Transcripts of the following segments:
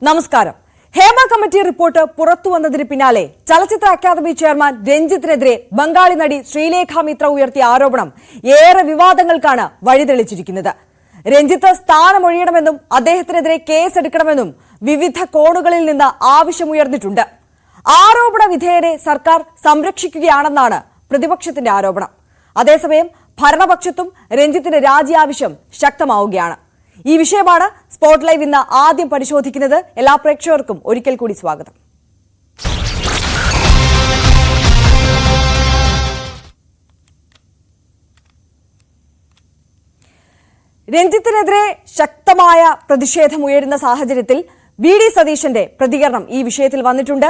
നമസ്കാരം. Hema committee report പുറത്തു വന്നതിന് പിന്നാലെ ചലച്ചിത്ര അക്കാദമി ചെയർമാൻ രഞ്ജിത്തിനെതിരെ ബംഗാളി നടി ശ്രീലേഖ മിത്ര ഉയർത്തിയ ആരോപണം ഏറെ വിവാദങ്ങൾക്കാണ് വഴിതെളിച്ചിരിക്കുന്നത്. രഞ്ജിത്ത് സ്ഥാനമൊഴിയണമെന്നും അദ്ദേഹത്തിനെതിരെ കേസെടുക്കണമെന്നും വിവിധ കോണുകളിൽ നിന്ന് ആവശ്യമുയർന്നിട്ടുണ്ട്. ആരോപണ വിധേയരെ സർക്കാർ സംരക്ഷിക്കുകയാണെന്നാണ് പ്രതിപക്ഷത്തിന്റെ ആരോപണം. അതേസമയം ഭരണപക്ഷത്തും രഞ്ജിത്തിന്റെ രാജി ആവശ്യം ശക്തമാവുകയാണ്. ഈ വിഷയമാണ് സ്പോട്ട് ലൈവ് ഇന്ന് ആദ്യം പരിശോധിക്കുന്നത്. എല്ലാ പ്രേക്ഷകർക്കും ഒരിക്കൽ കൂടി സ്വാഗതം. രഞ്ജിത്തിനെതിരെ ശക്തമായ പ്രതിഷേധം ഉയരുന്ന സാഹചര്യത്തിൽ വി.ഡി. സതീശന്റെ പ്രതികരണം ഈ വിഷയത്തിൽ വന്നിട്ടുണ്ട്.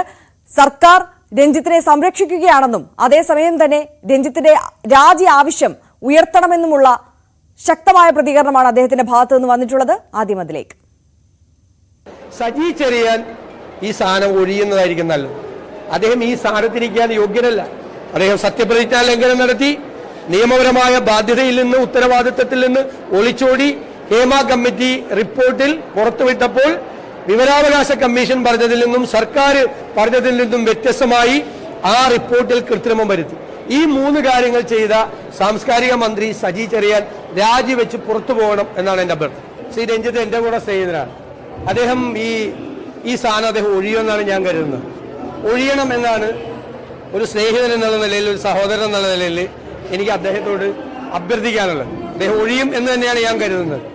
സർക്കാർ രഞ്ജിത്തിനെ സംരക്ഷിക്കുകയാണെന്നും അതേസമയം തന്നെ രഞ്ജിത്തിന്റെ രാജി ആവശ്യം ഉയർത്തണമെന്നുമുള്ള ശക്തമായ പ്രതികരണമാണ് അദ്ദേഹത്തിന്റെ ഭാഗത്തു നിന്ന് വന്നിട്ടുള്ളത്. ആദ്യം അതിലേക്ക്. സജി ചെറിയാൻ ഈ സ്ഥാനം ഒഴിയുന്നതായിരിക്കും നല്ലത്. അദ്ദേഹം ഈ സ്ഥാനത്തിരിക്കാൻ യോഗ്യനല്ല. അദ്ദേഹം സത്യപ്രതിജ്ഞാ ലംഘനം നടത്തി, നിയമപരമായ ബാധ്യതയിൽ നിന്ന് ഉത്തരവാദിത്തത്തിൽ നിന്ന് ഒളിച്ചോടി. ഹേമ കമ്മിറ്റി റിപ്പോർട്ടിൽ പുറത്തുവിട്ടപ്പോൾ വിവരാവകാശ കമ്മീഷൻ പറഞ്ഞതിൽ നിന്നും സർക്കാർ പറഞ്ഞതിൽ നിന്നും വ്യത്യസ്തമായി ആ റിപ്പോർട്ടിൽ കൃത്രിമം വരുത്തി. ഈ മൂന്ന് കാര്യങ്ങൾ ചെയ്ത സാംസ്കാരിക മന്ത്രി സജി ചെറിയാൻ രാജിവെച്ച് പുറത്തു പോകണം എന്നാണ് എൻ്റെ അഭ്യർത്ഥന. ശ്രീ രഞ്ജിത്ത് എൻ്റെ കൂടെ സ്നേഹിതനാണ്. അദ്ദേഹം ഈ സ്ഥാനം അദ്ദേഹം ഒഴിയുമെന്നാണ് ഞാൻ കരുതുന്നത്. ഒഴിയണം എന്നാണ് ഒരു സ്നേഹിതൻ എന്നുള്ള നിലയിൽ, ഒരു സഹോദരൻ എന്നുള്ള നിലയിൽ എനിക്ക് അദ്ദേഹത്തോട് അഭ്യർത്ഥിക്കാനുള്ളത്. അദ്ദേഹം ഒഴിയും എന്ന് തന്നെയാണ് ഞാൻ കരുതുന്നത്.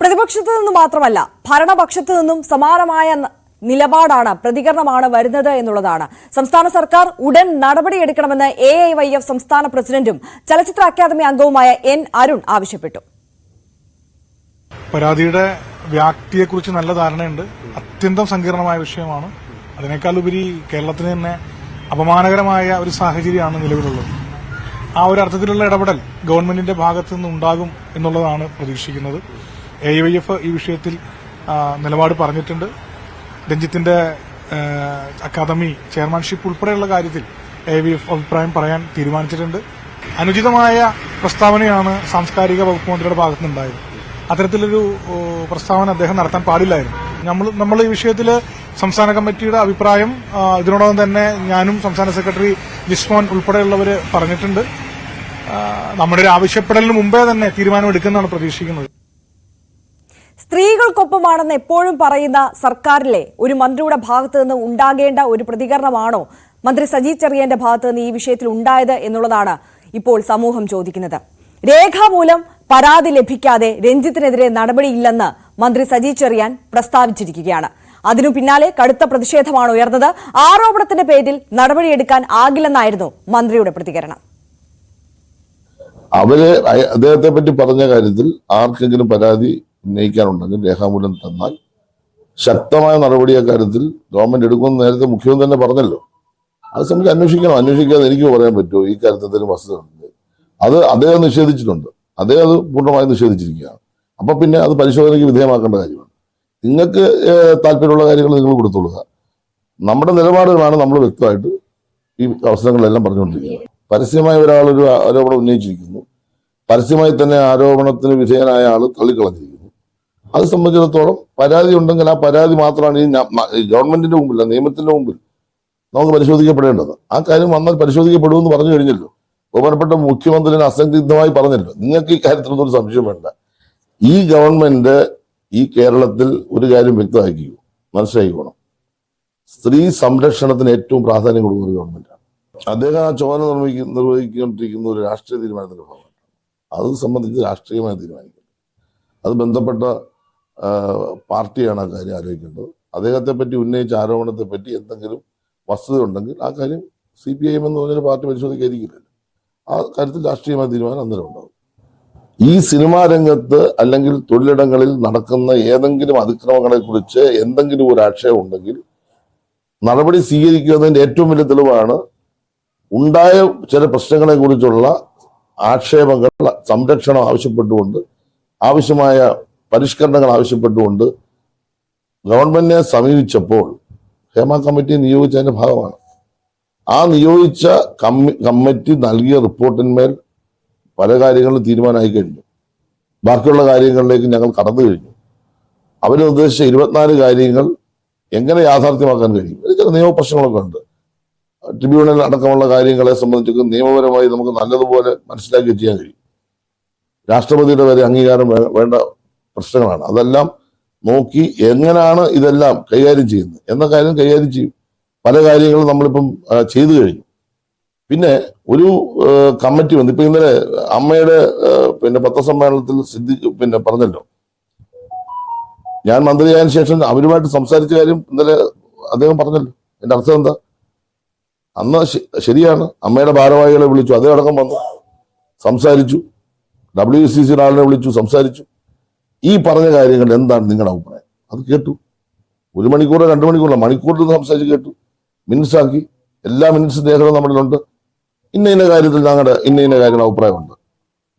പ്രതിപക്ഷത്തു നിന്ന് മാത്രമല്ല ഭരണപക്ഷത്തു നിന്നും സമാനമായ നിലപാടാണ്, പ്രതികരണമാണ് വരുന്നത് എന്നുള്ളതാണ്. സംസ്ഥാന സർക്കാർ ഉടൻ നടപടിയെടുക്കണമെന്ന് AIYF സംസ്ഥാന പ്രസിഡന്റും ചലച്ചിത്ര അക്കാദമി അംഗവുമായ N. അരുൺ ആവശ്യപ്പെട്ടു. പരാതിയുടെ വ്യാപ്തിയെക്കുറിച്ച് നല്ല ധാരണയുണ്ട്. അത്യന്തം സങ്കീർണമായ വിഷയമാണ്. അതിനേക്കാൾ ഉപരി കേരളത്തിന് തന്നെ അപമാനകരമായ ഒരു സാഹചര്യമാണ് നിലവിലുള്ളത്. ആ ഒരു അർത്ഥത്തിലുള്ള ഇടപെടൽ ഗവൺമെന്റിന്റെ ഭാഗത്തു നിന്ന് ഉണ്ടാകും എന്നുള്ളതാണ് പ്രതീക്ഷിക്കുന്നത്. AIYF ഈ വിഷയത്തിൽ നിലപാട് പറഞ്ഞിട്ടുണ്ട്. രഞ്ജിത്തിന്റെ അക്കാദമി ചെയർമാൻഷിപ്പ് ഉൾപ്പെടെയുള്ള കാര്യത്തിൽ AIYF അഭിപ്രായം പറയാൻ തീരുമാനിച്ചിട്ടുണ്ട്. അനുചിതമായ പ്രസ്താവനയാണ് സാംസ്കാരിക വകുപ്പ് മന്ത്രിയുടെ ഭാഗത്തുനിന്നുണ്ടായത്. അത്തരത്തിലൊരു പ്രസ്താവന അദ്ദേഹം നടത്താൻ പാടില്ലായിരുന്നു. നമ്മൾ ഈ വിഷയത്തിൽ സംസ്ഥാന കമ്മിറ്റിയുടെ അഭിപ്രായം ഇതിനോടൊപ്പം തന്നെ ഞാനും സംസ്ഥാന സെക്രട്ടറി ജിസ്മോൻ ഉൾപ്പെടെയുള്ളവർ പറഞ്ഞിട്ടുണ്ട്. നമ്മുടെ ഒരു ആവശ്യപ്പെടലിന് മുമ്പേ തന്നെ തീരുമാനമെടുക്കുന്നതാണ് പ്രതീക്ഷിക്കുന്നത്. സ്ത്രീകൾക്കൊപ്പമാണെന്ന് എപ്പോഴും പറയുന്ന സർക്കാരിലെ ഒരു മന്ത്രിയുടെ ഭാഗത്തു നിന്ന് ഉണ്ടാകേണ്ട ഒരു പ്രതികരണമാണോ മന്ത്രി സജി ചെറിയാന്റെ ഭാഗത്തു നിന്ന് ഈ വിഷയത്തിൽ ഉണ്ടായത് എന്നുള്ളതാണ് ഇപ്പോൾ സമൂഹം ചോദിക്കുന്നത്. രേഖാമൂലം പരാതി ലഭിക്കാതെ രഞ്ജിത്തിനെതിരെ നടപടിയില്ലെന്ന് മന്ത്രി സജി ചെറിയാൻ പ്രസ്താവിച്ചിരിക്കുകയാണ്. അതിനു പിന്നാലെ കടുത്ത പ്രതിഷേധമാണ് ഉയർന്നത്. ആരോപണത്തിന്റെ പേരിൽ നടപടിയെടുക്കാൻ ആകില്ലെന്നായിരുന്നു മന്ത്രിയുടെ പ്രതികരണം. അദ്ദേഹത്തെ പറ്റി പറഞ്ഞ കാര്യത്തിൽ ആർക്കെങ്കിലും പരാതി ഉന്നയിക്കാനുണ്ടെങ്കിൽ രേഖാമൂലം തന്നാൽ ശക്തമായ നടപടി അക്കാര്യത്തിൽ ഗവൺമെന്റ് എടുക്കുമെന്ന് നേരത്തെ മുഖ്യമന്ത്രി തന്നെ പറഞ്ഞല്ലോ. അത് സംബന്ധിച്ച് അന്വേഷിക്കാതെ എനിക്ക് പറയാൻ പറ്റുമോ ഈ കാര്യത്തിൽ എന്തെങ്കിലും വസ്തുതയുണ്ട്? അത് അദ്ദേഹം നിഷേധിച്ചിട്ടുണ്ട്. അദ്ദേഹം അത് പൂർണ്ണമായി നിഷേധിച്ചിരിക്കുകയാണ്. അപ്പൊ പിന്നെ അത് പരിശോധനയ്ക്ക് വിധേയമാക്കേണ്ട കാര്യമാണ്. നിങ്ങൾക്ക് താല്പര്യമുള്ള കാര്യങ്ങൾ നിങ്ങൾ കൊടുത്തോളുക. നമ്മുടെ നിലപാടുകളാണ് നമ്മൾ വ്യക്തമായിട്ട് ഈ അവസരങ്ങളിലെല്ലാം പറഞ്ഞുകൊണ്ടിരിക്കുന്നത്. പരസ്യമായി ഒരാളൊരു ആരോപണം ഉന്നയിച്ചിരിക്കുന്നു, പരസ്യമായി തന്നെ ആരോപണത്തിന് വിധേയനായ ആൾ തള്ളിക്കളഞ്ഞിരിക്കുന്നു. അത് സംബന്ധിച്ചിടത്തോളം പരാതി ഉണ്ടെങ്കിൽ ആ പരാതി മാത്രമാണ് ഈ ഗവൺമെന്റിന്റെ മുമ്പിൽ, നിയമത്തിന്റെ മുമ്പിൽ നമുക്ക് പരിശോധിക്കപ്പെടേണ്ടത്. ആ കാര്യം വന്നാൽ പരിശോധിക്കപ്പെടുമെന്ന് പറഞ്ഞു കഴിഞ്ഞല്ലോ. ബഹുമാനപ്പെട്ട മുഖ്യമന്ത്രി അസംദിഗ്ധമായി പറഞ്ഞല്ലോ. നിങ്ങൾക്ക് ഈ കാര്യത്തിലൊന്നും ഒരു സംശയം വേണ്ട. ഈ ഗവൺമെന്റ് ഈ കേരളത്തിൽ ഒരു കാര്യം വ്യക്തമാക്കിയോ, മനസ്സിലാക്കിക്കോണം. സ്ത്രീ സംരക്ഷണത്തിന് ഏറ്റവും പ്രാധാന്യം കൊടുക്കുന്ന ഒരു ഗവൺമെന്റാണ്. അദ്ദേഹം ആ ചുമതല നിർവഹിക്കൊണ്ടിരിക്കുന്ന ഒരു രാഷ്ട്രീയ തീരുമാനത്തിന്റെ ഭാഗമാണ്. അത് സംബന്ധിച്ച് രാഷ്ട്രീയമായി തീരുമാനിക്കുന്നത്. അത് ബന്ധപ്പെട്ട പാർട്ടിയാണ് ആ കാര്യം ആലോചിക്കേണ്ടത്. അദ്ദേഹത്തെ പറ്റി ഉന്നയിച്ച ആരോപണത്തെ പറ്റി എന്തെങ്കിലും വസ്തുത ഉണ്ടെങ്കിൽ ആ കാര്യം CPIM എന്ന് പറഞ്ഞൊരു പാർട്ടി പരിശോധിക്കാതിരിക്കില്ലല്ലോ. ആ കാര്യത്തിൽ രാഷ്ട്രീയമായ തീരുമാനം അന്നേരം ഉണ്ടാകും. ഈ സിനിമാ രംഗത്ത് അല്ലെങ്കിൽ തൊഴിലിടങ്ങളിൽ നടക്കുന്ന ഏതെങ്കിലും അതിക്രമങ്ങളെ കുറിച്ച് എന്തെങ്കിലും ഒരു ആക്ഷേപം ഉണ്ടെങ്കിൽ നടപടി സ്വീകരിക്കുന്നതിന്റെ ഏറ്റവും വലിയ തെളിവാണ് ഉണ്ടായ ചില പ്രശ്നങ്ങളെ കുറിച്ചുള്ള ആക്ഷേപങ്ങൾ സംരക്ഷണം ആവശ്യപ്പെട്ടുകൊണ്ട്, ആവശ്യമായ പരിഷ്കരണങ്ങൾ ആവശ്യപ്പെട്ടുകൊണ്ട് ഗവൺമെന്റിനെ സമീപിച്ചപ്പോൾ ഹേമ കമ്മിറ്റി നിയോഗിച്ചതിന്റെ ഭാഗമാണ്. ആ നിയോഗിച്ച കമ്മിറ്റി നൽകിയ റിപ്പോർട്ടിന്മേൽ പല കാര്യങ്ങളും തീരുമാനമായി കഴിഞ്ഞു. ബാക്കിയുള്ള കാര്യങ്ങളിലേക്ക് ഞങ്ങൾ കടന്നു കഴിഞ്ഞു. അവർ നിർദ്ദേശിച്ച 24 കാര്യങ്ങൾ എങ്ങനെ യാഥാർത്ഥ്യമാക്കാൻ കഴിയും? ചില നിയമപ്രശ്നങ്ങളൊക്കെ ഉണ്ട്. ട്രിബ്യൂണൽ അടക്കമുള്ള കാര്യങ്ങളെ സംബന്ധിച്ചൊക്കെ നിയമപരമായി നമുക്ക് നല്ലതുപോലെ മനസ്സിലാക്കി ചെയ്യാൻ കഴിയും. രാഷ്ട്രപതിയുടെ വരെ അംഗീകാരം വേണ്ട പ്രശ്നങ്ങളാണ്. അതെല്ലാം നോക്കി എങ്ങനെയാണ് ഇതെല്ലാം കൈകാര്യം ചെയ്യുന്നത് എന്ന കാര്യം കൈകാര്യം ചെയ്യും. പല കാര്യങ്ങളും നമ്മളിപ്പം ചെയ്തു കഴിഞ്ഞു. പിന്നെ ഒരു കമ്മിറ്റി വന്നു. ഇപ്പൊ ഇന്നലെ അമ്മയുടെ പത്രസമ്മേളനത്തിൽ പറഞ്ഞല്ലോ, ഞാൻ മന്ത്രിയായതിനു ശേഷം അവരുമായിട്ട് സംസാരിച്ച കാര്യം ഇന്നലെ അദ്ദേഹം പറഞ്ഞല്ലോ. എന്റെ അർത്ഥം എന്താ? അന്ന് ശരിയാണ്, അമ്മയുടെ ഭാരവാഹികളെ വിളിച്ചു, അതേ അടക്കം വന്നു, സംസാരിച്ചു. WCC ആളിനെ വിളിച്ചു, സംസാരിച്ചു. ഈ പറഞ്ഞ കാര്യങ്ങൾ എന്താണ് നിങ്ങളുടെ അഭിപ്രായം? അത് കേട്ടു. 1 മണിക്കൂറോ 2 മണിക്കൂറോ മണിക്കൂറിൽ സംസാരിച്ച് കേട്ടു. മിനിറ്റ്സ് ആക്കി. എല്ലാ മിനിറ്റ്സ് രേഖകളും നമ്മളിലുണ്ട്. ഇന്ന കാര്യത്തിൽ ഞങ്ങളുടെ ഇന്ന കാര്യങ്ങൾ അഭിപ്രായമുണ്ട്.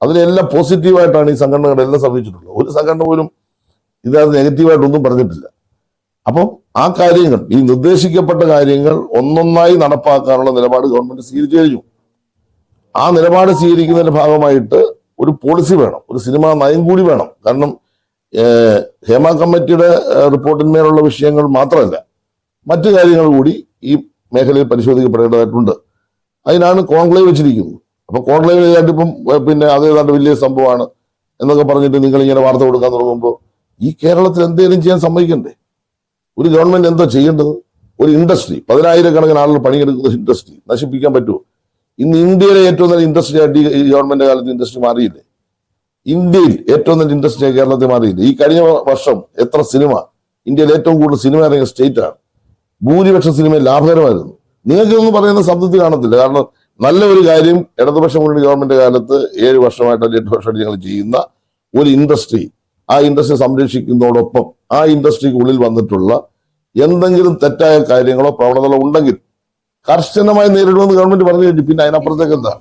അതിലെല്ലാം പോസിറ്റീവായിട്ടാണ് ഈ സംഘടനകളെല്ലാം സമീപിച്ചിട്ടുള്ളത്. ഒരു സംഘടന പോലും ഇതിനകത്ത് നെഗറ്റീവായിട്ടൊന്നും പറഞ്ഞിട്ടില്ല. അപ്പം ആ കാര്യങ്ങൾ, ഈ നിർദ്ദേശിക്കപ്പെട്ട കാര്യങ്ങൾ ഒന്നൊന്നായി നടപ്പാക്കാനുള്ള നിലപാട് ഗവൺമെന്റ് സ്വീകരിച്ചു കഴിഞ്ഞു. ആ നിലപാട് സ്വീകരിക്കുന്നതിന്റെ ഭാഗമായിട്ട് ഒരു പോളിസി വേണം, ഒരു സിനിമാ നയം കൂടി വേണം. കാരണം ഹേമ കമ്മിറ്റിയുടെ റിപ്പോർട്ടിന്മേലുള്ള വിഷയങ്ങൾ മാത്രമല്ല, മറ്റു കാര്യങ്ങൾ കൂടി ഈ മേഖലയിൽ പരിശോധിക്കപ്പെടേണ്ടതായിട്ടുണ്ട്. അതിനാണ് കോൺക്ലേവ് വെച്ചിരിക്കുന്നത്. അപ്പൊ കോൺക്ലേവ് ചെയ്തിട്ട് ഇപ്പം അതേതാണ്ട് വലിയ സംഭവമാണ് എന്നൊക്കെ പറഞ്ഞിട്ട് നിങ്ങൾ ഇങ്ങനെ വാർത്ത കൊടുക്കാൻ തുടങ്ങുമ്പോൾ ഈ കേരളത്തിൽ എന്തെങ്കിലും ചെയ്യാൻ സമ്മതിക്കണ്ടേ? ഒരു ഗവൺമെന്റ് എന്തോ ചെയ്യേണ്ടത്? ഒരു ഇൻഡസ്ട്രി, 10,000-കണക്കിന് ആളുകൾ പണിയെടുക്കുന്ന ഇൻഡസ്ട്രി നശിപ്പിക്കാൻ പറ്റുമോ? ഇന്ന് ഇന്ത്യയിലെ ഏറ്റവും നല്ല ഇൻഡസ്ട്രി ആയിട്ട് ഈ ഗവൺമെന്റ് കാലത്ത് ഇൻഡസ്ട്രി മാറിയില്ലേ? ഇന്ത്യയിൽ ഏറ്റവും നല്ല ഇൻഡസ്ട്രി കേരളത്തിൽ മാറിയില്ലേ? ഈ കഴിഞ്ഞ വർഷം എത്ര സിനിമ, ഇന്ത്യയിൽ ഏറ്റവും കൂടുതൽ സിനിമ ഇറങ്ങിയ സ്റ്റേറ്റ് ആണ്. ഭൂരിപക്ഷം സിനിമ ലാഭകരമായിരുന്നു. നിങ്ങൾക്കൊന്നും പറയുന്ന ശബ്ദത്തിൽ കാണത്തില്ല. കാരണം നല്ല ഒരു കാര്യം ഇടതുപക്ഷം മുന്നണി ഗവൺമെന്റ് കാലത്ത് 7 വർഷമായിട്ട് 8 വർഷമായിട്ട് ഞങ്ങൾ ചെയ്യുന്ന ഒരു ഇൻഡസ്ട്രി, ആ ഇൻഡസ്ട്രി സംരക്ഷിക്കുന്നതോടൊപ്പം ആ ഇൻഡസ്ട്രിക്കുള്ളിൽ വന്നിട്ടുള്ള എന്തെങ്കിലും തെറ്റായ കാര്യങ്ങളോ പ്രവണതകളോ ഉണ്ടെങ്കിൽ കർശനമായി നേരിടുമെന്ന് ഗവൺമെന്റ് പറഞ്ഞു കഴിഞ്ഞു. പിന്നെ അതിനപ്പുറത്തേക്ക് എന്താ?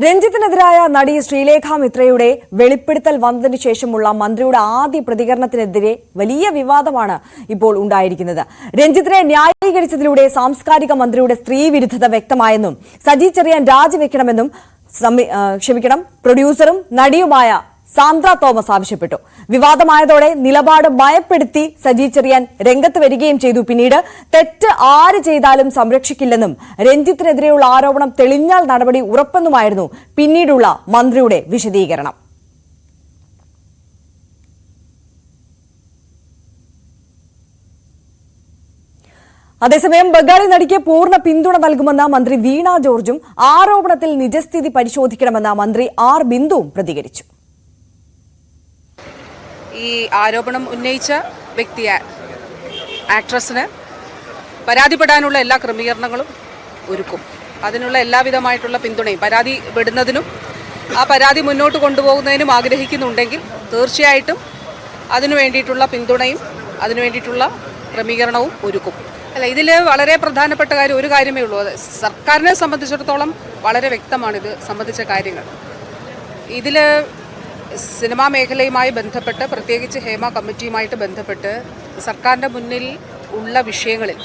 രഞ്ജിത്തിനെതിരായ നടി ശ്രീലേഖ മിത്രയുടെ വെളിപ്പെടുത്തൽ വന്നതിനു ശേഷമുള്ള മന്ത്രിയുടെ ആദ്യ പ്രതികരണത്തിനെതിരെ വലിയ വിവാദമാണ് ഇപ്പോൾ ഉണ്ടായിരിക്കുന്നത്. രഞ്ജിത്തിനെ ന്യായീകരിച്ചതിലൂടെ സാംസ്കാരിക മന്ത്രിയുടെ സ്ത്രീവിരുദ്ധത വ്യക്തമായെന്നും സജി ചെറിയാൻ രാജിവെക്കണമെന്നും പ്രൊഡ്യൂസറും നടിയുമായ സാന്ദ്ര തോമസ് ആവശ്യപ്പെട്ടു. വിവാദമായതോടെ നിലപാട് മയപ്പെടുത്തി സജി ചെറിയാൻ രംഗത്ത് വരികയും ചെയ്തു. പിന്നീട് തെറ്റ് ആര് ചെയ്താലും സംരക്ഷിക്കില്ലെന്നും രഞ്ജിത്തിനെതിരെയുള്ള ആരോപണം തെളിഞ്ഞാൽ നടപടി ഉറപ്പെന്നുമായിരുന്നു പിന്നീടുള്ള മന്ത്രിയുടെ വിശദീകരണം. അതേസമയം ബംഗാളി നടിക്ക് പൂർണ്ണ പിന്തുണ നൽകുമെന്ന മന്ത്രി വീണ ജോർജും ആരോപണത്തിൽ നിജസ്ഥിതി പരിശോധിക്കണമെന്ന മന്ത്രി ആർ ബിന്ദുവും പ്രതികരിച്ചു. ഈ ആരോപണം ഉന്നയിച്ച വ്യക്തി ആക്ട്രസിന് പരാതിപ്പെടാനുള്ള എല്ലാ ക്രമീകരണങ്ങളും ഒരുക്കും. അതിനുള്ള എല്ലാവിധമായിട്ടുള്ള പിന്തുണയും, പരാതി വിടുന്നതിനും ആ പരാതി മുന്നോട്ട് കൊണ്ടുപോകുന്നതിനും ആഗ്രഹിക്കുന്നുണ്ടെങ്കിൽ തീർച്ചയായിട്ടും അതിനു വേണ്ടിയിട്ടുള്ള പിന്തുണയും അതിനു വേണ്ടിയിട്ടുള്ള ക്രമീകരണവും ഒരുക്കും. അല്ല, ഇതിൽ വളരെ പ്രധാനപ്പെട്ട കാര്യം ഒരു കാര്യമേ ഉള്ളൂ. അത് സർക്കാരിനെ സംബന്ധിച്ചിടത്തോളം വളരെ വ്യക്തമാണ് ഇത് സംബന്ധിച്ച കാര്യങ്ങൾ. ഇതിൽ സിനിമാ മേഖലയുമായി ബന്ധപ്പെട്ട്, പ്രത്യേകിച്ച് ഹേമ കമ്മിറ്റിയുമായിട്ട് ബന്ധപ്പെട്ട് സർക്കാരിൻ്റെ മുന്നിൽ ഉള്ള വിഷയങ്ങളിൽ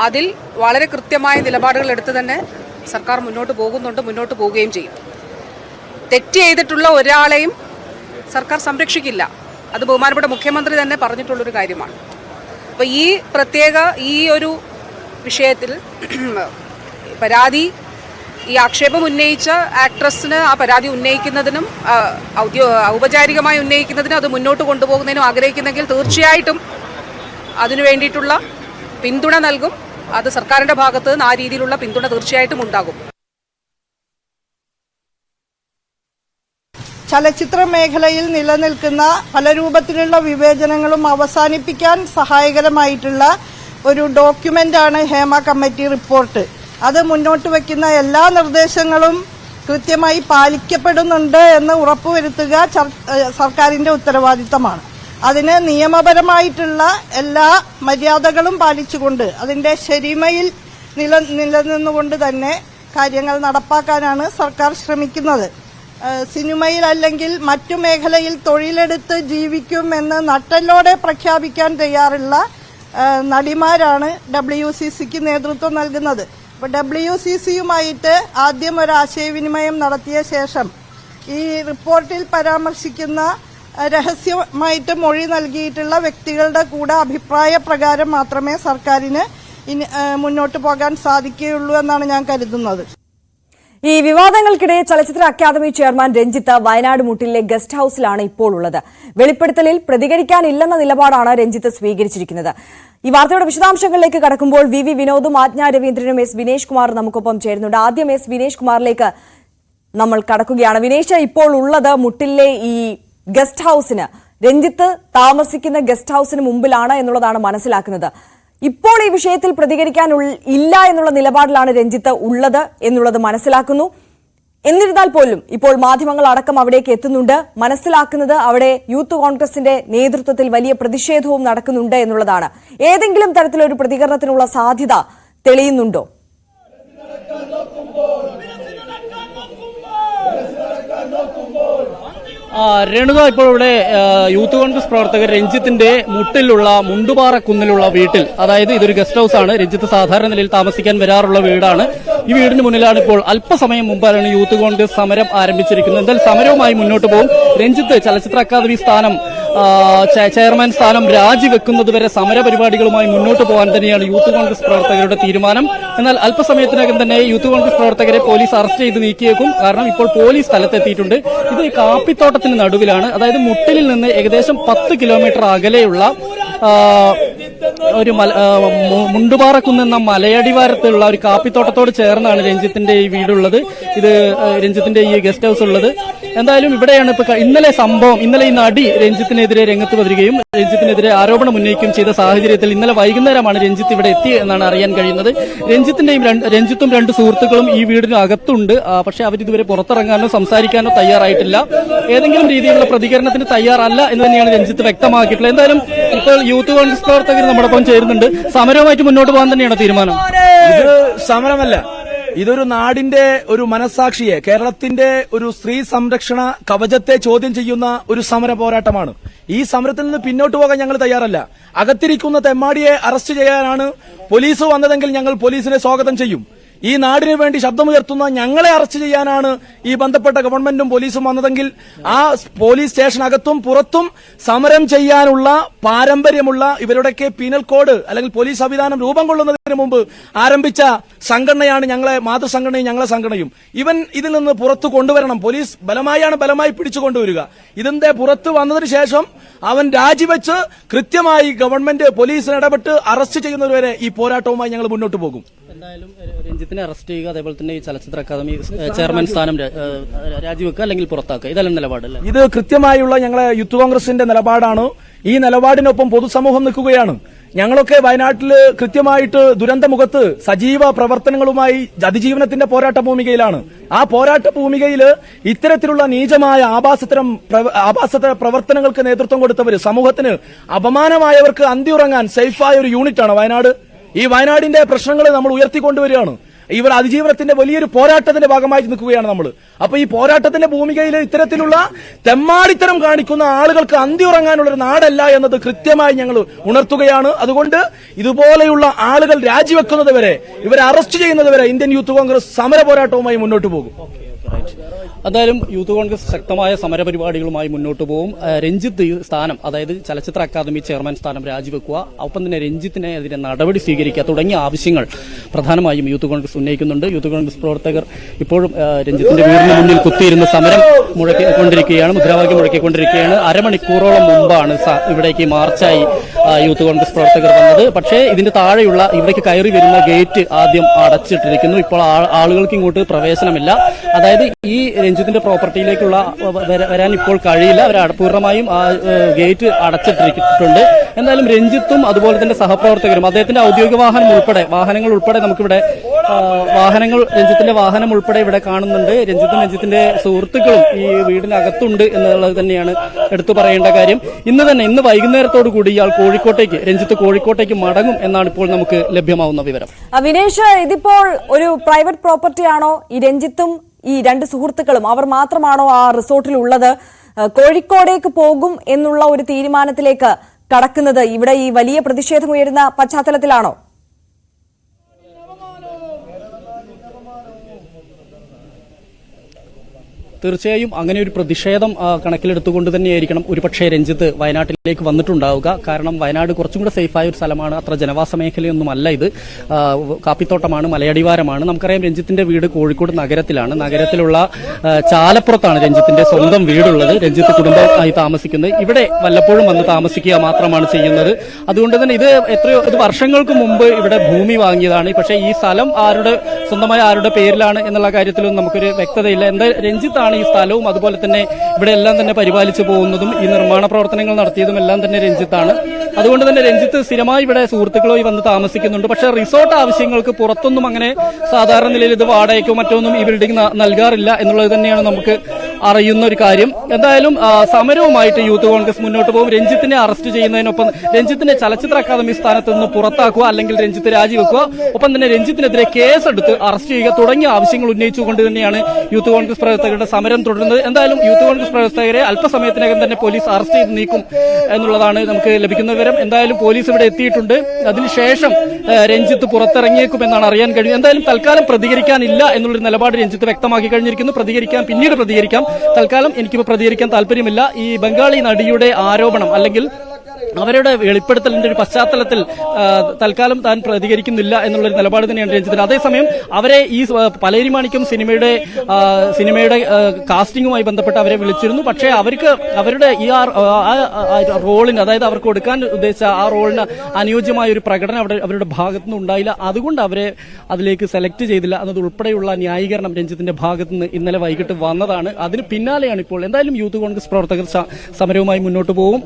അതിൽ വളരെ കൃത്യമായ നിലപാടുകൾ എടുത്ത് തന്നെ സർക്കാർ മുന്നോട്ട് പോകുന്നുണ്ട്, മുന്നോട്ട് പോവുകയും ചെയ്യും. തെറ്റ് ചെയ്തിട്ടുള്ള ഒരാളെയും സർക്കാർ സംരക്ഷിക്കില്ല. അത് ബഹുമാനപ്പെട്ട മുഖ്യമന്ത്രി തന്നെ പറഞ്ഞിട്ടുള്ളൊരു കാര്യമാണ്. അപ്പോൾ ഈ ഒരു വിഷയത്തിൽ പരാതി, ഈ ആക്ഷേപം ഉന്നയിച്ച ആക്ട്രസിന് ആ പരാതി ഉന്നയിക്കുന്നതിനും ഔപചാരികമായി ഉന്നയിക്കുന്നതിനും അത് മുന്നോട്ട് കൊണ്ടുപോകുന്നതിനും ആഗ്രഹിക്കുന്നെങ്കിൽ തീർച്ചയായിട്ടും അതിനു വേണ്ടിയിട്ടുള്ള പിന്തുണ നൽകും. അത് സർക്കാരിൻ്റെ ഭാഗത്ത് നിന്ന് ആ രീതിയിലുള്ള പിന്തുണ തീർച്ചയായിട്ടും ഉണ്ടാകും. ചലച്ചിത്ര മേഖലയിൽ നിലനിൽക്കുന്ന പല രൂപത്തിലുള്ള വിവേചനങ്ങളും അവസാനിപ്പിക്കാൻ സഹായകരമായിട്ടുള്ള ഒരു ഡോക്യുമെന്റാണ് ഹേമ കമ്മിറ്റി റിപ്പോർട്ട്. അത് മുന്നോട്ട് വയ്ക്കുന്ന എല്ലാ നിർദ്ദേശങ്ങളും കൃത്യമായി പാലിക്കപ്പെടുന്നുണ്ട് എന്ന് ഉറപ്പുവരുത്തുക സർക്കാരിന്റെ ഉത്തരവാദിത്തമാണ്. അതിന് നിയമപരമായിട്ടുള്ള എല്ലാ മര്യാദകളും പാലിച്ചുകൊണ്ട് അതിന്റെ ശരിമയിൽ നിലനിന്നുകൊണ്ട് തന്നെ കാര്യങ്ങൾ നടപ്പാക്കാനാണ് സർക്കാർ ശ്രമിക്കുന്നത്. സിനിമയിൽ അല്ലെങ്കിൽ മറ്റു മേഖലയിൽ തൊഴിലെടുത്ത് ജീവിക്കുമെന്ന് നട്ടെല്ലോടെ പ്രഖ്യാപിക്കാൻ തയ്യാറുള്ള നടിമാരാണ് WCCക്ക് നേതൃത്വം നൽകുന്നത്. അപ്പോൾ WCCയുമായിട്ട് ആദ്യം ഒരു ആശയവിനിമയം നടത്തിയ ശേഷം ഈ റിപ്പോർട്ടിൽ പരാമർശിക്കുന്ന രഹസ്യമായിട്ട് മൊഴി നൽകിയിട്ടുള്ള വ്യക്തികളുടെ കൂടെ അഭിപ്രായ പ്രകാരം മാത്രമേ സർക്കാരിന് മുന്നോട്ട് പോകാൻ സാധിക്കുകയുള്ളൂ എന്നാണ് ഞാൻ കരുതുന്നത്. ഈ വിവാദങ്ങൾക്കിടെ ചലച്ചിത്ര അക്കാദമി ചെയർമാൻ രഞ്ജിത്ത് വയനാട് മുട്ടിലെ ഗസ്റ്റ് ഹൌസിലാണ് ഇപ്പോൾ ഉള്ളത്. വെളിപ്പെടുത്തലിൽ പ്രതികരിക്കാനില്ലെന്ന നിലപാടാണ് രഞ്ജിത്ത് സ്വീകരിച്ചിരിക്കുന്നത്. ഈ വാർത്തയുടെ വിശദാംശങ്ങളിലേക്ക് കടക്കുമ്പോൾ വി വിനോദും ആജ്ഞ രവീന്ദ്രനും എസ് വിനേഷ് കുമാർ നമുക്കൊപ്പം ചേരുന്നുണ്ട്. ആദ്യം എസ് വിനേഷ് കുമാറിലേക്ക് നമ്മൾ കടക്കുകയാണ്. വിനേഷ്, ഇപ്പോൾ ഉള്ളത് മുട്ടിലെ ഈ ഗസ്റ്റ് ഹൌസിന്, രഞ്ജിത്ത് താമസിക്കുന്ന ഗസ്റ്റ് ഹൌസിന് മുമ്പിലാണ് എന്നുള്ളതാണ് മനസ്സിലാക്കുന്നത്. ഇപ്പോൾ ഈ വിഷയത്തിൽ പ്രതികരിക്കാൻ ഇല്ല എന്നുള്ള നിലപാടിലാണ് രഞ്ജിത്ത് ഉള്ളത് എന്നുള്ളത് മനസ്സിലാക്കുന്നു. എന്നിരുന്നാൽ പോലും ഇപ്പോൾ മാധ്യമങ്ങൾ അടക്കം അവിടേക്ക് എത്തുന്നുണ്ട്. മനസ്സിലാക്കുന്നത് അവിടെ യൂത്ത് കോൺഗ്രസിന്റെ നേതൃത്വത്തിൽ വലിയ പ്രതിഷേധവും നടക്കുന്നുണ്ട് എന്നുള്ളതാണ്. ഏതെങ്കിലും തരത്തിലൊരു പ്രതികരണത്തിനുള്ള സാധ്യത തെളിയുന്നുണ്ടോ? രേണുക, ഇപ്പോൾ ഇവിടെ യൂത്ത് കോൺഗ്രസ് പ്രവർത്തകർ രഞ്ജിത്തിന്റെ മുട്ടിലുള്ള മുണ്ടുപാറ കുന്നിലുള്ള വീട്ടിൽ, അതായത് ഇതൊരു ഗസ്റ്റ് ഹൌസ് ആണ്, രഞ്ജിത്ത് സാധാരണ നിലയിൽ താമസിക്കാൻ വരാറുള്ള വീടാണ്. ഈ വീടിന് മുന്നിലാണ് ഇപ്പോൾ അല്പസമയം മുമ്പാണ് യൂത്ത് കോൺഗ്രസ് സമരം ആരംഭിച്ചിരിക്കുന്നത്. എന്തായാലും സമരവുമായി മുന്നോട്ട് പോകും. രഞ്ജിത്ത് ചലച്ചിത്ര അക്കാദമി സ്ഥാനം, ചെയർമാൻ സ്ഥാനം രാജിവെക്കുന്നതുവരെ സമരപരിപാടികളുമായി മുന്നോട്ട് പോകാൻ തന്നെയാണ് യൂത്ത് കോൺഗ്രസ് പ്രവർത്തകരുടെ തീരുമാനം. എന്നാൽ അല്പസമയത്തിനകം തന്നെ യൂത്ത് കോൺഗ്രസ് പ്രവർത്തകരെ പോലീസ് അറസ്റ്റ് ചെയ്ത് നീക്കിയേക്കും. കാരണം ഇപ്പോൾ പോലീസ് സ്ഥലത്തെത്തിയിട്ടുണ്ട്. ഇത് കാപ്പിത്തോട്ടത്തിന് നടുവിലാണ്, അതായത് മുട്ടിലിൽ നിന്ന് ഏകദേശം 10 കിലോമീറ്റർ അകലെയുള്ള ഒരു മുണ്ടുപാറക്കുന്നെന്ന മലയടിവാരത്തുള്ള ഒരു കാപ്പിത്തോട്ടത്തോട് ചേർന്നാണ് രഞ്ജിത്തിന്റെ ഈ വീടുള്ളത്. ഇത് രഞ്ജിത്തിന്റെ ഈ ഗസ്റ്റ് ഹൌസ് ഉള്ളത്. എന്തായാലും ഇവിടെയാണ് ഇപ്പൊ ഇന്നലെ ഈ നടി രഞ്ജിത്തിനെതിരെ രംഗത്ത് വരികയും രഞ്ജിത്തിനെതിരെ ആരോപണം ഉന്നയിക്കുകയും ചെയ്ത സാഹചര്യത്തിൽ ഇന്നലെ വൈകുന്നേരമാണ് രഞ്ജിത്ത് ഇവിടെ എത്തി എന്നാണ് അറിയാൻ കഴിയുന്നത്. രഞ്ജിത്തും രണ്ട് സുഹൃത്തുക്കളും ഈ വീടിന് അകത്തുണ്ട്. പക്ഷെ അവരിതുവരെ പുറത്തിറങ്ങാനോ സംസാരിക്കാനോ തയ്യാറായിട്ടില്ല. ഏതെങ്കിലും രീതിയിലുള്ള പ്രതികരണത്തിന് തയ്യാറല്ല എന്ന് തന്നെയാണ് രഞ്ജിത്ത് വ്യക്തമാക്കിയിട്ടുള്ളത്. എന്തായാലും ഇപ്പോൾ യൂത്ത് കോൺഗ്രസ് പ്രവർത്തകർ നമ്മോടൊപ്പം ചേരുന്നുണ്ട്. സമരവുമായിട്ട് മുന്നോട്ട് പോകാൻ തന്നെയാണ് തീരുമാനം? ഇത് സമരമല്ല, ഇതൊരു നാടിന്റെ ഒരു മനസാക്ഷിയെ, കേരളത്തിന്റെ ഒരു സ്ത്രീ സംരക്ഷണ കവചത്തെ ചോദ്യം ചെയ്യുന്ന ഒരു സമര പോരാട്ടമാണ്. ഈ സമരത്തിൽ നിന്ന് പിന്നോട്ട് പോകാൻ ഞങ്ങൾ തയ്യാറല്ല. അകത്തിരിക്കുന്ന തെമ്മാടിയെ അറസ്റ്റ് ചെയ്യാനാണ് പോലീസ് വന്നതെങ്കിൽ ഞങ്ങൾ പോലീസിനെ സ്വാഗതം ചെയ്യും. ഈ നാടിനു വേണ്ടി ശബ്ദമുയർത്തുന്ന ഞങ്ങളെ അറസ്റ്റ് ചെയ്യാനാണ് ഈ ബന്ധപ്പെട്ട ഗവൺമെന്റും പോലീസും വന്നതെങ്കിൽ ആ പോലീസ് സ്റ്റേഷനകത്തും പുറത്തും സമരം ചെയ്യാനുള്ള പാരമ്പര്യമുള്ള ഇവരുടെയൊക്കെ പീനൽ കോഡ് അല്ലെങ്കിൽ പോലീസ് സംവിധാനം രൂപം കൊള്ളുന്നതിന് മുമ്പ് ആരംഭിച്ച സംഘടനയാണ് ഞങ്ങളെ മാതൃസംഘടനയും ഞങ്ങളെ സംഘടനയും. ഇതിൽ നിന്ന് പുറത്തു കൊണ്ടുവരണം. പോലീസ് ബലമായി പിടിച്ചുകൊണ്ടുവരിക. ഇതിന്റെ പുറത്ത് വന്നതിന് ശേഷം അവൻ രാജിവെച്ച് കൃത്യമായി ഗവൺമെന്റ് പോലീസിന് ഇടപെട്ട് അറസ്റ്റ് ചെയ്യുന്നതുവരെ ഈ പോരാട്ടവുമായി ഞങ്ങൾ മുന്നോട്ട് പോകും. എന്തായാലും രഞ്ജിത്തിനെ അറസ്റ്റ് ചെയ്യുക, അതേപോലെ തന്നെ ഈ ചലച്ചിത്ര അക്കാദമി ചെയർമാൻ സ്ഥാനം രാജിവെക്കുക അല്ലെങ്കിൽ പുറത്താക്കുക, ഇതെല്ലാം നിലപാടല്ല. ഇത് കൃത്യമായുള്ള ഞങ്ങളെ യൂത്ത് കോൺഗ്രസിന്റെ നിലപാടാണ്. ഈ നിലപാടിനൊപ്പം പൊതുസമൂഹം നിൽക്കുകയാണ്. ഞങ്ങളൊക്കെ വയനാട്ടിൽ കൃത്യമായിട്ട് ദുരന്തമുഖത്ത് സജീവ പ്രവർത്തനങ്ങളുമായി അതിജീവനത്തിന്റെ പോരാട്ട ഭൂമികയിലാണ്. ആ പോരാട്ട ഭൂമികയിൽ ഇത്തരത്തിലുള്ള നീചമായ ആഭാസ പ്രവർത്തനങ്ങൾക്ക് നേതൃത്വം കൊടുത്തവര്, സമൂഹത്തിന് അപമാനമായവർക്ക് അന്തിയുറങ്ങാൻ സേഫായ ഒരു യൂണിറ്റാണ് വയനാട്. ഈ വയനാടിന്റെ പ്രശ്നങ്ങൾ നമ്മൾ ഉയർത്തിക്കൊണ്ടുവരികയാണ്. ഇവർ അതിജീവനത്തിന്റെ വലിയൊരു പോരാട്ടത്തിന്റെ ഭാഗമായി നിൽക്കുകയാണ് നമ്മൾ. അപ്പൊ ഈ പോരാട്ടത്തിന്റെ ഭൂമികയിൽ ഇത്തരത്തിലുള്ള തെമ്മാടിത്തരം കാണിക്കുന്ന ആളുകൾക്ക് അന്തിയുറങ്ങാനുള്ള ഒരു നാടല്ല എന്നത് കൃത്യമായി ഞങ്ങൾ ഉണർത്തുകയാണ്. അതുകൊണ്ട് ഇതുപോലെയുള്ള ആളുകൾ രാജിവെക്കുന്നതുവരെ, ഇവരെ അറസ്റ്റ് ചെയ്യുന്നതുവരെ ഇന്ത്യൻ യൂത്ത് കോൺഗ്രസ് സമര പോരാട്ടവുമായി മുന്നോട്ട് പോകും. എന്തായാലും യൂത്ത് കോൺഗ്രസ് ശക്തമായ സമരപരിപാടികളുമായി മുന്നോട്ട് പോകും. രഞ്ജിത്ത് സ്ഥാനം, അതായത് ചലച്ചിത്ര അക്കാദമി ചെയർമാൻ സ്ഥാനം രാജിവെക്കുക, ഒപ്പം തന്നെ രഞ്ജിത്തിനെതിരെ നടപടി സ്വീകരിക്കുക തുടങ്ങിയ ആവശ്യങ്ങൾ പ്രധാനമായും യൂത്ത് കോൺഗ്രസ് ഉന്നയിക്കുന്നുണ്ട്. യൂത്ത് കോൺഗ്രസ് പ്രവർത്തകർ ഇപ്പോഴും രഞ്ജിത്തിന്റെ വീടിന് മുന്നിൽ കുത്തിയിരുന്ന് സമരം മുഴക്കിക്കൊണ്ടിരിക്കുകയാണ്, മുദ്രാവാക്യം മുഴക്കിക്കൊണ്ടിരിക്കുകയാണ്. അരമണിക്കൂറോളം മുമ്പാണ് ഇവിടേക്ക് മാർച്ചായി യൂത്ത് കോൺഗ്രസ് പ്രവർത്തകർ വന്നത്. പക്ഷേ ഇതിന്റെ താഴെയുള്ള ഇവിടേക്ക് കയറി വരുന്ന ഗേറ്റ് ആദ്യം അടച്ചിട്ടിരിക്കുന്നു. ഇപ്പോൾ ആളുകൾക്ക് ഇങ്ങോട്ട് പ്രവേശനമില്ല. അതായത് ഈ രഞ്ജിത്തിന്റെ പ്രോപ്പർട്ടിയിലേക്കുള്ള വരാൻ ഇപ്പോൾ കഴിയില്ല. അവർ പൂർണ്ണമായും ആ ഗേറ്റ് അടച്ചിട്ടിട്ടുണ്ട്. എന്തായാലും രഞ്ജിത്തും അതുപോലെ തന്നെ സഹപ്രവർത്തകരും, അദ്ദേഹത്തിന്റെ ഔദ്യോഗിക വാഹനങ്ങൾ ഉൾപ്പെടെ നമുക്കിവിടെ രഞ്ജിത്തിന്റെ വാഹനം ഉൾപ്പെടെ ഇവിടെ കാണുന്നുണ്ട്. രഞ്ജിത്തിന്റെ സുഹൃത്തുക്കളും ഈ വീടിനകത്തുണ്ട് എന്നുള്ളത് തന്നെയാണ് എടുത്തു പറയേണ്ട കാര്യം. ഇന്ന് വൈകുന്നേരത്തോടു കൂടി ഇയാൾ രഞ്ജിത്ത് കോഴിക്കോട്ടേക്ക് മടങ്ങും എന്നാണ് ഇപ്പോൾ നമുക്ക് ലഭ്യമാവുന്ന വിവരം. വിനേഷ്, ഇതിപ്പോൾ ഒരു പ്രൈവറ്റ് പ്രോപ്പർട്ടിയാണോ? ഈ രഞ്ജിത്തും ഈ രണ്ട് സുഹൃത്തുക്കളും അവർ മാത്രമാണോ ആ റിസോർട്ടിൽ ഉള്ളത്? കോഴിക്കോടേക്ക് പോകും എന്നുള്ള ഒരു തീരുമാനത്തിലേക്ക് കടക്കുന്നത് ഇവിടെ ഈ വലിയ പ്രതിഷേധമുയരുന്ന പശ്ചാത്തലത്തിലാണോ? തീർച്ചയായും അങ്ങനെ ഒരു പ്രതിഷേധം കണക്കിലെടുത്തുകൊണ്ട് തന്നെയായിരിക്കണം ഒരുപക്ഷെ രഞ്ജിത്ത് വയനാട്ടിലേക്ക് വന്നിട്ടുണ്ടാവുക. കാരണം വയനാട് കുറച്ചും കൂടെ സേഫായ ഒരു സ്ഥലമാണ്, അത്ര ജനവാസ മേഖലയൊന്നുമല്ല ഇത്. കാപ്പിത്തോട്ടമാണ്, മലയടിവാരമാണ്. നമുക്കറിയാം രഞ്ജിത്തിന്റെ വീട് കോഴിക്കോട് നഗരത്തിലാണ്. നഗരത്തിലുള്ള ചാലപ്പുറത്താണ് രഞ്ജിത്തിന്റെ സ്വന്തം വീടുള്ളത്. രഞ്ജിത്ത് കുടുംബമായി താമസിക്കുന്നത് ഇവിടെ വല്ലപ്പോഴും വന്ന് താമസിക്കുക മാത്രമാണ് ചെയ്യുന്നത്. അതുകൊണ്ട് തന്നെ ഇത് വർഷങ്ങൾക്ക് മുമ്പ് ഇവിടെ ഭൂമി വാങ്ങിയതാണ്. പക്ഷേ ഈ സ്ഥലം സ്വന്തമായ ആരുടെ പേരിലാണ് എന്നുള്ള കാര്യത്തിലും നമുക്കൊരു വ്യക്തതയില്ല. രഞ്ജിത്താണ് ഈ സ്ഥലവും അതുപോലെ തന്നെ ഇവിടെ എല്ലാം തന്നെ പരിപാലിച്ചു പോകുന്നതും ഈ നിർമ്മാണ പ്രവർത്തനങ്ങൾ നടത്തിയതും എല്ലാം തന്നെ രഞ്ജിത്താണ്. അതുകൊണ്ട് തന്നെ രഞ്ജിത്ത് സ്ഥിരമായി ഇവിടെ സുഹൃത്തുക്കളുമായി വന്ന് താമസിക്കുന്നുണ്ട്. പക്ഷേ റിസോർട്ട് ആവശ്യങ്ങൾക്ക് പുറത്തൊന്നും അങ്ങനെ സാധാരണ നിലയിൽ ഇത് വാടകയ്ക്കോ മറ്റൊന്നും ഈ ബിൽഡിംഗ് നൽകാറില്ല എന്നുള്ളത് തന്നെയാണ് നമുക്ക് അറിയുന്ന ഒരു കാര്യം. എന്തായാലും സമരവുമായിട്ട് യൂത്ത് കോൺഗ്രസ് മുന്നോട്ട് പോകും. രഞ്ജിത്തിനെ അറസ്റ്റ് ചെയ്യുന്നതിനൊപ്പം രഞ്ജിത്തിനെ ചലച്ചിത്ര അക്കാദമി സ്ഥാനത്ത് നിന്ന് പുറത്താക്കുക, അല്ലെങ്കിൽ രഞ്ജിത്ത് രാജിവെക്കുക, ഒപ്പം തന്നെ രഞ്ജിത്തിനെതിരെ കേസെടുത്ത് അറസ്റ്റ് ചെയ്യുക തുടങ്ങിയ ആവശ്യങ്ങൾ ഉന്നയിച്ചുകൊണ്ട് തന്നെയാണ് യൂത്ത് കോൺഗ്രസ് പ്രവർത്തകരുടെ സമരം തുടരുന്നത്. എന്തായാലും യൂത്ത് കോൺഗ്രസ് പ്രവർത്തകരെ അല്പസമയത്തിനകം തന്നെ പോലീസ് അറസ്റ്റ് ചെയ്ത് നീക്കും എന്നുള്ളതാണ് നമുക്ക് ലഭിക്കുന്ന വിവരം. എന്തായാലും പോലീസ് ഇവിടെ എത്തിയിട്ടുണ്ട്. അതിനുശേഷം രഞ്ജിത്ത് പുറത്തിറങ്ങിയേക്കുമെന്നാണ് അറിയാൻ കഴിയും. എന്തായാലും തൽക്കാലം പ്രതികരിക്കാനില്ല എന്നുള്ളൊരു നിലപാട് രഞ്ജിത്ത് വ്യക്തമാക്കി കഴിഞ്ഞിരിക്കുന്നു. പിന്നീട് പ്രതികരിക്കാം. തൽക്കാലം എനിക്കിപ്പോൾ പ്രതികരിക്കാൻ താല്പര്യമില്ല. ഈ ബംഗാളി നടിയുടെ ആരോപണം അല്ലെങ്കിൽ അവരുടെ വെളിപ്പെടുത്തലിന്റെ ഒരു പശ്ചാത്തലത്തിൽ തൽക്കാലം താൻ പ്രതികരിക്കുന്നില്ല എന്നുള്ളൊരു നിലപാട് തന്നെയാണ് രഞ്ജിത്തിന്. അതേസമയം അവരെ ഈ പലേരി മാണിക്യം സിനിമയുടെ കാസ്റ്റിംഗുമായി ബന്ധപ്പെട്ട് അവരെ വിളിച്ചിരുന്നു. പക്ഷേ അവരുടെ ഈ റോളിന്, അതായത് അവർക്ക് കൊടുക്കാൻ ഉദ്ദേശിച്ച ആ റോളിന് അനുയോജ്യമായ ഒരു പ്രകടനം അവരുടെ ഭാഗത്തുനിന്ന് ഉണ്ടായില്ല. അതുകൊണ്ട് അവരെ അതിലേക്ക് സെലക്ട് ചെയ്തില്ല എന്നതുൾപ്പെടെയുള്ള ന്യായീകരണം രഞ്ജിത്തിന്റെ ഭാഗത്തുനിന്ന് ഇന്നലെ വൈകിട്ട് വന്നതാണ്. അതിന് പിന്നാലെയാണ് ഇപ്പോൾ എന്തായാലും യൂത്ത് കോൺഗ്രസ് പ്രവർത്തകർ സമരവുമായി മുന്നോട്ട് പോകും.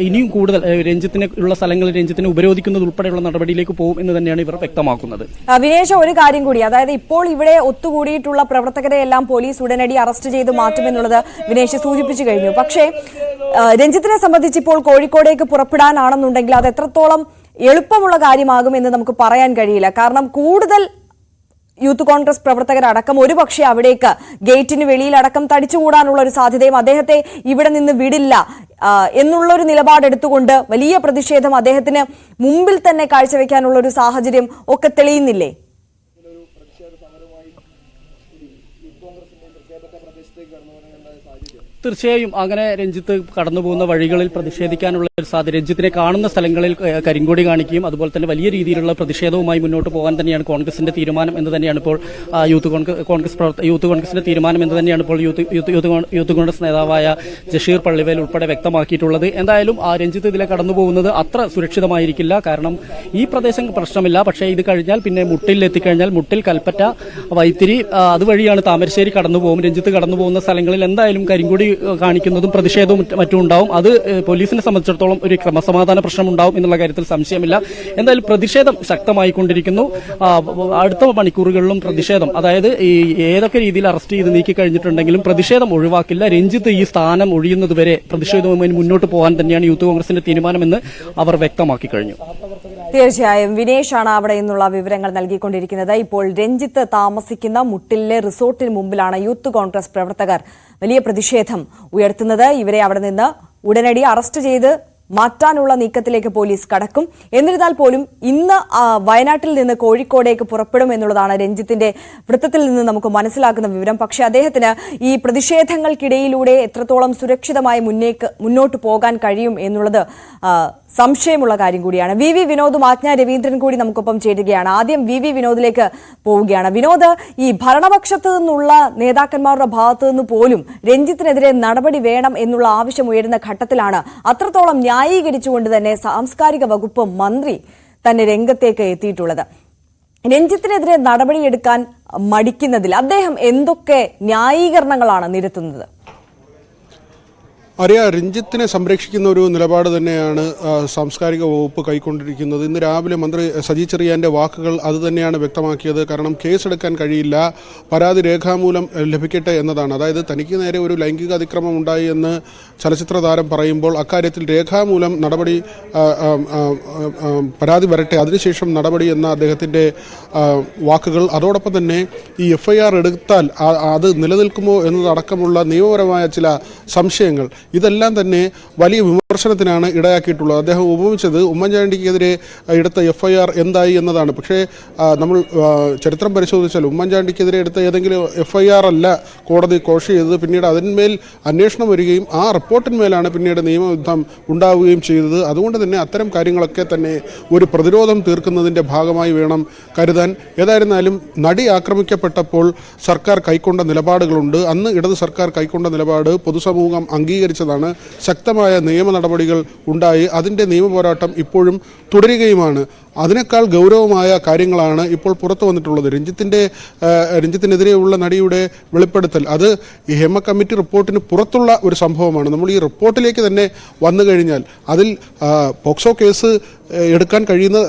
ഇനിയും കൂടുതൽ രഞ്ജിത്തിന് ഉള്ള സ്ഥലങ്ങളിൽ രഞ്ജിത്തിനെ ഉപരോധിക്കുന്നത് ഉൾപ്പെടെയുള്ള നടപടിയിലേക്ക് പോകും എന്ന് തന്നെയാണ് ഇവർ വ്യക്തമാക്കുന്നത്. വിനേഷ്, ഒരു കാര്യം കൂടി, അതായത് ഇപ്പോൾ ഇവിടെ ഒത്തുകൂടിയിട്ടുള്ള പ്രവർത്തകരെ എല്ലാം പോലീസ് ഉടനടി അറസ്റ്റ് ചെയ്ത് മാറ്റുമെന്നുള്ളത് വിനേഷ് സൂചിപ്പിച്ചു കഴിഞ്ഞു. പക്ഷേ രഞ്ജിത്തിനെ സംബന്ധിച്ച് ഇപ്പോൾ കോഴിക്കോടേക്ക് പുറപ്പെടാനാണെന്നുണ്ടെങ്കിൽ അത് എത്രത്തോളം എളുപ്പമുള്ള കാര്യമാകുമെന്ന് നമുക്ക് പറയാൻ കഴിയില്ല. കാരണം കൂടുതൽ യൂത്ത് കോൺഗ്രസ് പ്രവർത്തകരടക്കം ഒരുപക്ഷെ അവിടേക്ക് ഗേറ്റിന് വെളിയിലടക്കം തടിച്ചുകൂടാനുള്ള ഒരു സാധ്യതയും അദ്ദേഹത്തെ ഇവിടെ നിന്ന് വിടില്ല എന്നുള്ളൊരു നിലപാടെടുത്തുകൊണ്ട് വലിയ പ്രതിഷേധം അദ്ദേഹത്തിന് മുമ്പിൽ തന്നെ കാഴ്ചവെക്കാനുള്ള ഒരു സാഹചര്യം ഒക്കെ തെളിയുന്നില്ലേ? തീർച്ചയായും അങ്ങനെ രഞ്ജിത്ത് കടന്നുപോകുന്ന വഴികളിൽ പ്രതിഷേധിക്കാനുള്ള ഒരു സാധ്യത, രഞ്ജിത്തിനെ കാണുന്ന സ്ഥലങ്ങളിൽ കരിങ്കൊടി കാണിക്കുകയും അതുപോലെ തന്നെ വലിയ രീതിയിലുള്ള പ്രതിഷേധവുമായി മുന്നോട്ട് പോകാൻ തന്നെയാണ് കോൺഗ്രസിന്റെ തീരുമാനം എന്ന് തന്നെയാണ് ഇപ്പോൾ യൂത്ത് കോൺഗ്രസിന്റെ തീരുമാനം എന്ന് തന്നെയാണ് ഇപ്പോൾ യൂത്ത് കോൺഗ്രസ് നേതാവായ ജഷീർ പള്ളിവേൽ ഉൾപ്പെടെ വ്യക്തമാക്കിയിട്ടുള്ളത്. എന്തായാലും ആ രഞ്ജിത്ത് ഇതിലെ കടന്നുപോകുന്നത് അത്ര സുരക്ഷിതമായിരിക്കില്ല. കാരണം ഈ പ്രദേശം പ്രശ്നമില്ല. പക്ഷേ ഇത് കഴിഞ്ഞാൽ പിന്നെ മുട്ടിൽ എത്തിക്കഴിഞ്ഞാൽ മുട്ടിൽ, കൽപ്പറ്റ, വൈത്തിരി അതുവഴിയാണ് താമരശ്ശേരി കടന്നുപോകും. രഞ്ജിത്ത് കടന്നുപോകുന്ന സ്ഥലങ്ങളിൽ എന്തായാലും കരിങ്കൊടി കാണിക്കുന്നതും പ്രതിഷേധവും മറ്റും ഉണ്ടാവും. അത് പോലീസിനെ സംബന്ധിച്ചിടത്തോളം ഒരു ക്രമസമാധാന പ്രശ്നം ഉണ്ടാവും എന്നുള്ള കാര്യത്തിൽ സംശയമില്ല. എന്തായാലും പ്രതിഷേധം ശക്തമായിക്കൊണ്ടിരിക്കുന്നു. അടുത്ത മണിക്കൂറുകളിലും പ്രതിഷേധം, അതായത് ഈ ഏതൊക്കെ രീതിയിൽ അറസ്റ്റ് ചെയ്ത് നീക്കി കഴിഞ്ഞിട്ടുണ്ടെങ്കിലും പ്രതിഷേധം ഒഴിവാക്കില്ല. രഞ്ജിത്ത് ഈ സ്ഥാനം ഒഴിയുന്നതുവരെ പ്രതിഷേധവുമായി മുന്നോട്ട് പോകാൻ തന്നെയാണ് യൂത്ത് കോൺഗ്രസിന്റെ തീരുമാനമെന്ന് അവർ വ്യക്തമാക്കി കഴിഞ്ഞു. തീർച്ചയായും വിനേഷാണ് അവിടെ നിന്നുള്ള വിവരങ്ങൾ നൽകിക്കൊണ്ടിരിക്കുന്നത്. ഇപ്പോൾ രഞ്ജിത്ത് താമസിക്കുന്ന മുട്ടിലെ റിസോർട്ടിന് മുമ്പിലാണ് യൂത്ത് കോൺഗ്രസ് പ്രവർത്തകർ വലിയ പ്രതിഷേധം ഉയർത്തുന്നത്. ഇവരെ അവിടെ നിന്ന് ഉടനടി അറസ്റ്റ് ചെയ്ത് മാറ്റാനുള്ള നീക്കത്തിലേക്ക് പോലീസ് കടക്കും. എന്നിരുന്നാൽ പോലും ഇന്ന് വയനാട്ടിൽ നിന്ന് കോഴിക്കോടേക്ക് പുറപ്പെടും എന്നുള്ളതാണ് രഞ്ജിത്തിന്റെ വൃത്തത്തിൽ നിന്ന് നമുക്ക് മനസ്സിലാക്കുന്ന വിവരം. പക്ഷേ അദ്ദേഹത്തിന് ഈ പ്രതിഷേധങ്ങൾക്കിടയിലൂടെ എത്രത്തോളം സുരക്ഷിതമായി മുന്നോട്ട് പോകാൻ കഴിയും എന്നുള്ളത് സംശയമുള്ള കാര്യം കൂടിയാണ്. വി വിനോദും ആജ്ഞ രവീന്ദ്രൻ കൂടി നമുക്കൊപ്പം ചേരുകയാണ്. ആദ്യം വി വിനോദിലേക്ക് പോവുകയാണ്. വിനോദ്, ഈ ഭരണപക്ഷത്തു നിന്നുള്ള നേതാക്കന്മാരുടെ ഭാഗത്തു നിന്ന് പോലും രഞ്ജിത്തിനെതിരെ നടപടി വേണം എന്നുള്ള ആവശ്യം ഉയരുന്ന ഘട്ടത്തിലാണ് അത്രത്തോളം ന്യായീകരിച്ചുകൊണ്ട് തന്നെ സാംസ്കാരിക വകുപ്പ് മന്ത്രി തന്നെ രംഗത്തേക്ക് എത്തിയിട്ടുള്ളത്. രഞ്ജിത്തിനെതിരെ നടപടിയെടുക്കാൻ മടിക്കുന്നതിൽ അദ്ദേഹം എന്തൊക്കെ ന്യായീകരണങ്ങളാണ് നിരത്തുന്നത്? രഞ്ജിത്തിനെ സംരക്ഷിക്കുന്ന ഒരു നിലപാട് തന്നെയാണ് സാംസ്കാരിക വകുപ്പ് കൈക്കൊണ്ടിരിക്കുന്നത്. ഇന്ന് രാവിലെ മന്ത്രി സജി ചെറിയാൻ്റെ വാക്കുകൾ അത് തന്നെയാണ് വ്യക്തമാക്കിയത്. കാരണം കേസെടുക്കാൻ കഴിയില്ല, പരാതി രേഖാമൂലം ലഭിക്കട്ടെ എന്നതാണ്. അതായത് തനിക്ക് നേരെ ഒരു ലൈംഗിക അതിക്രമം ഉണ്ടായി എന്ന് ചലച്ചിത്ര താരം പറയുമ്പോൾ അക്കാര്യത്തിൽ രേഖാമൂലം നടപടി, പരാതി വരട്ടെ, അതിനുശേഷം നടപടി എന്ന അദ്ദേഹത്തിൻ്റെ വാക്കുകൾ. അതോടൊപ്പം തന്നെ ഈ FIR എടുത്താൽ അത് നിലനിൽക്കുമോ എന്നതടക്കമുള്ള നിയമപരമായ ചില സംശയങ്ങൾ, ഇതെല്ലാം തന്നെ വലിയ വിമർശനത്തിനാണ് ഇടയാക്കിയിട്ടുള്ളത്. അദ്ദേഹം ഉപമിച്ചത് ഉമ്മൻചാണ്ടിക്കെതിരെ എടുത്ത FIR എന്തായി എന്നതാണ്. പക്ഷേ നമ്മൾ ചരിത്രം പരിശോധിച്ചാൽ ഉമ്മൻചാണ്ടിക്കെതിരെ എടുത്ത ഏതെങ്കിലും FIR അല്ല കോടതി കോഷ് ചെയ്തത്. പിന്നീട് അതിന്മേൽ അന്വേഷണം വരികയും ആ റിപ്പോർട്ടിന്മേലാണ് പിന്നീട് നിയമയുദ്ധം ഉണ്ടാവുകയും ചെയ്തത്. അതുകൊണ്ട് തന്നെ അത്തരം കാര്യങ്ങളൊക്കെ തന്നെ ഒരു പ്രതിരോധം തീർക്കുന്നതിൻ്റെ ഭാഗമായി വേണം കരുതാൻ. ഏതായിരുന്നാലും നടി ആക്രമിക്കപ്പെട്ടപ്പോൾ സർക്കാർ കൈക്കൊണ്ട നിലപാടുകളുണ്ട്. അന്ന് ഇടത് സർക്കാർ കൈക്കൊണ്ട നിലപാട് പൊതുസമൂഹം അംഗീകരിച്ചതാണ്. ശക്തമായ നിയമ നടപടികൾ ഉണ്ടായി. അതിൻ്റെ നിയമപോരാട്ടം ഇപ്പോഴും തുടരുകയുമാണ്. അതിനേക്കാൾ ഗൗരവമായ കാര്യങ്ങളാണ് ഇപ്പോൾ പുറത്തു വന്നിട്ടുള്ളത്. രഞ്ജിത്തിനെതിരെയുള്ള നടിയുടെ വെളിപ്പെടുത്തൽ അത് ഈ ഹേമ കമ്മിറ്റി റിപ്പോർട്ടിന് പുറത്തുള്ള ഒരു സംഭവമാണ്. നമ്മൾ ഈ റിപ്പോർട്ടിലേക്ക് തന്നെ വന്നു കഴിഞ്ഞാൽ അതിൽ പോക്സോ കേസ് എടുക്കാൻ കഴിയുന്ന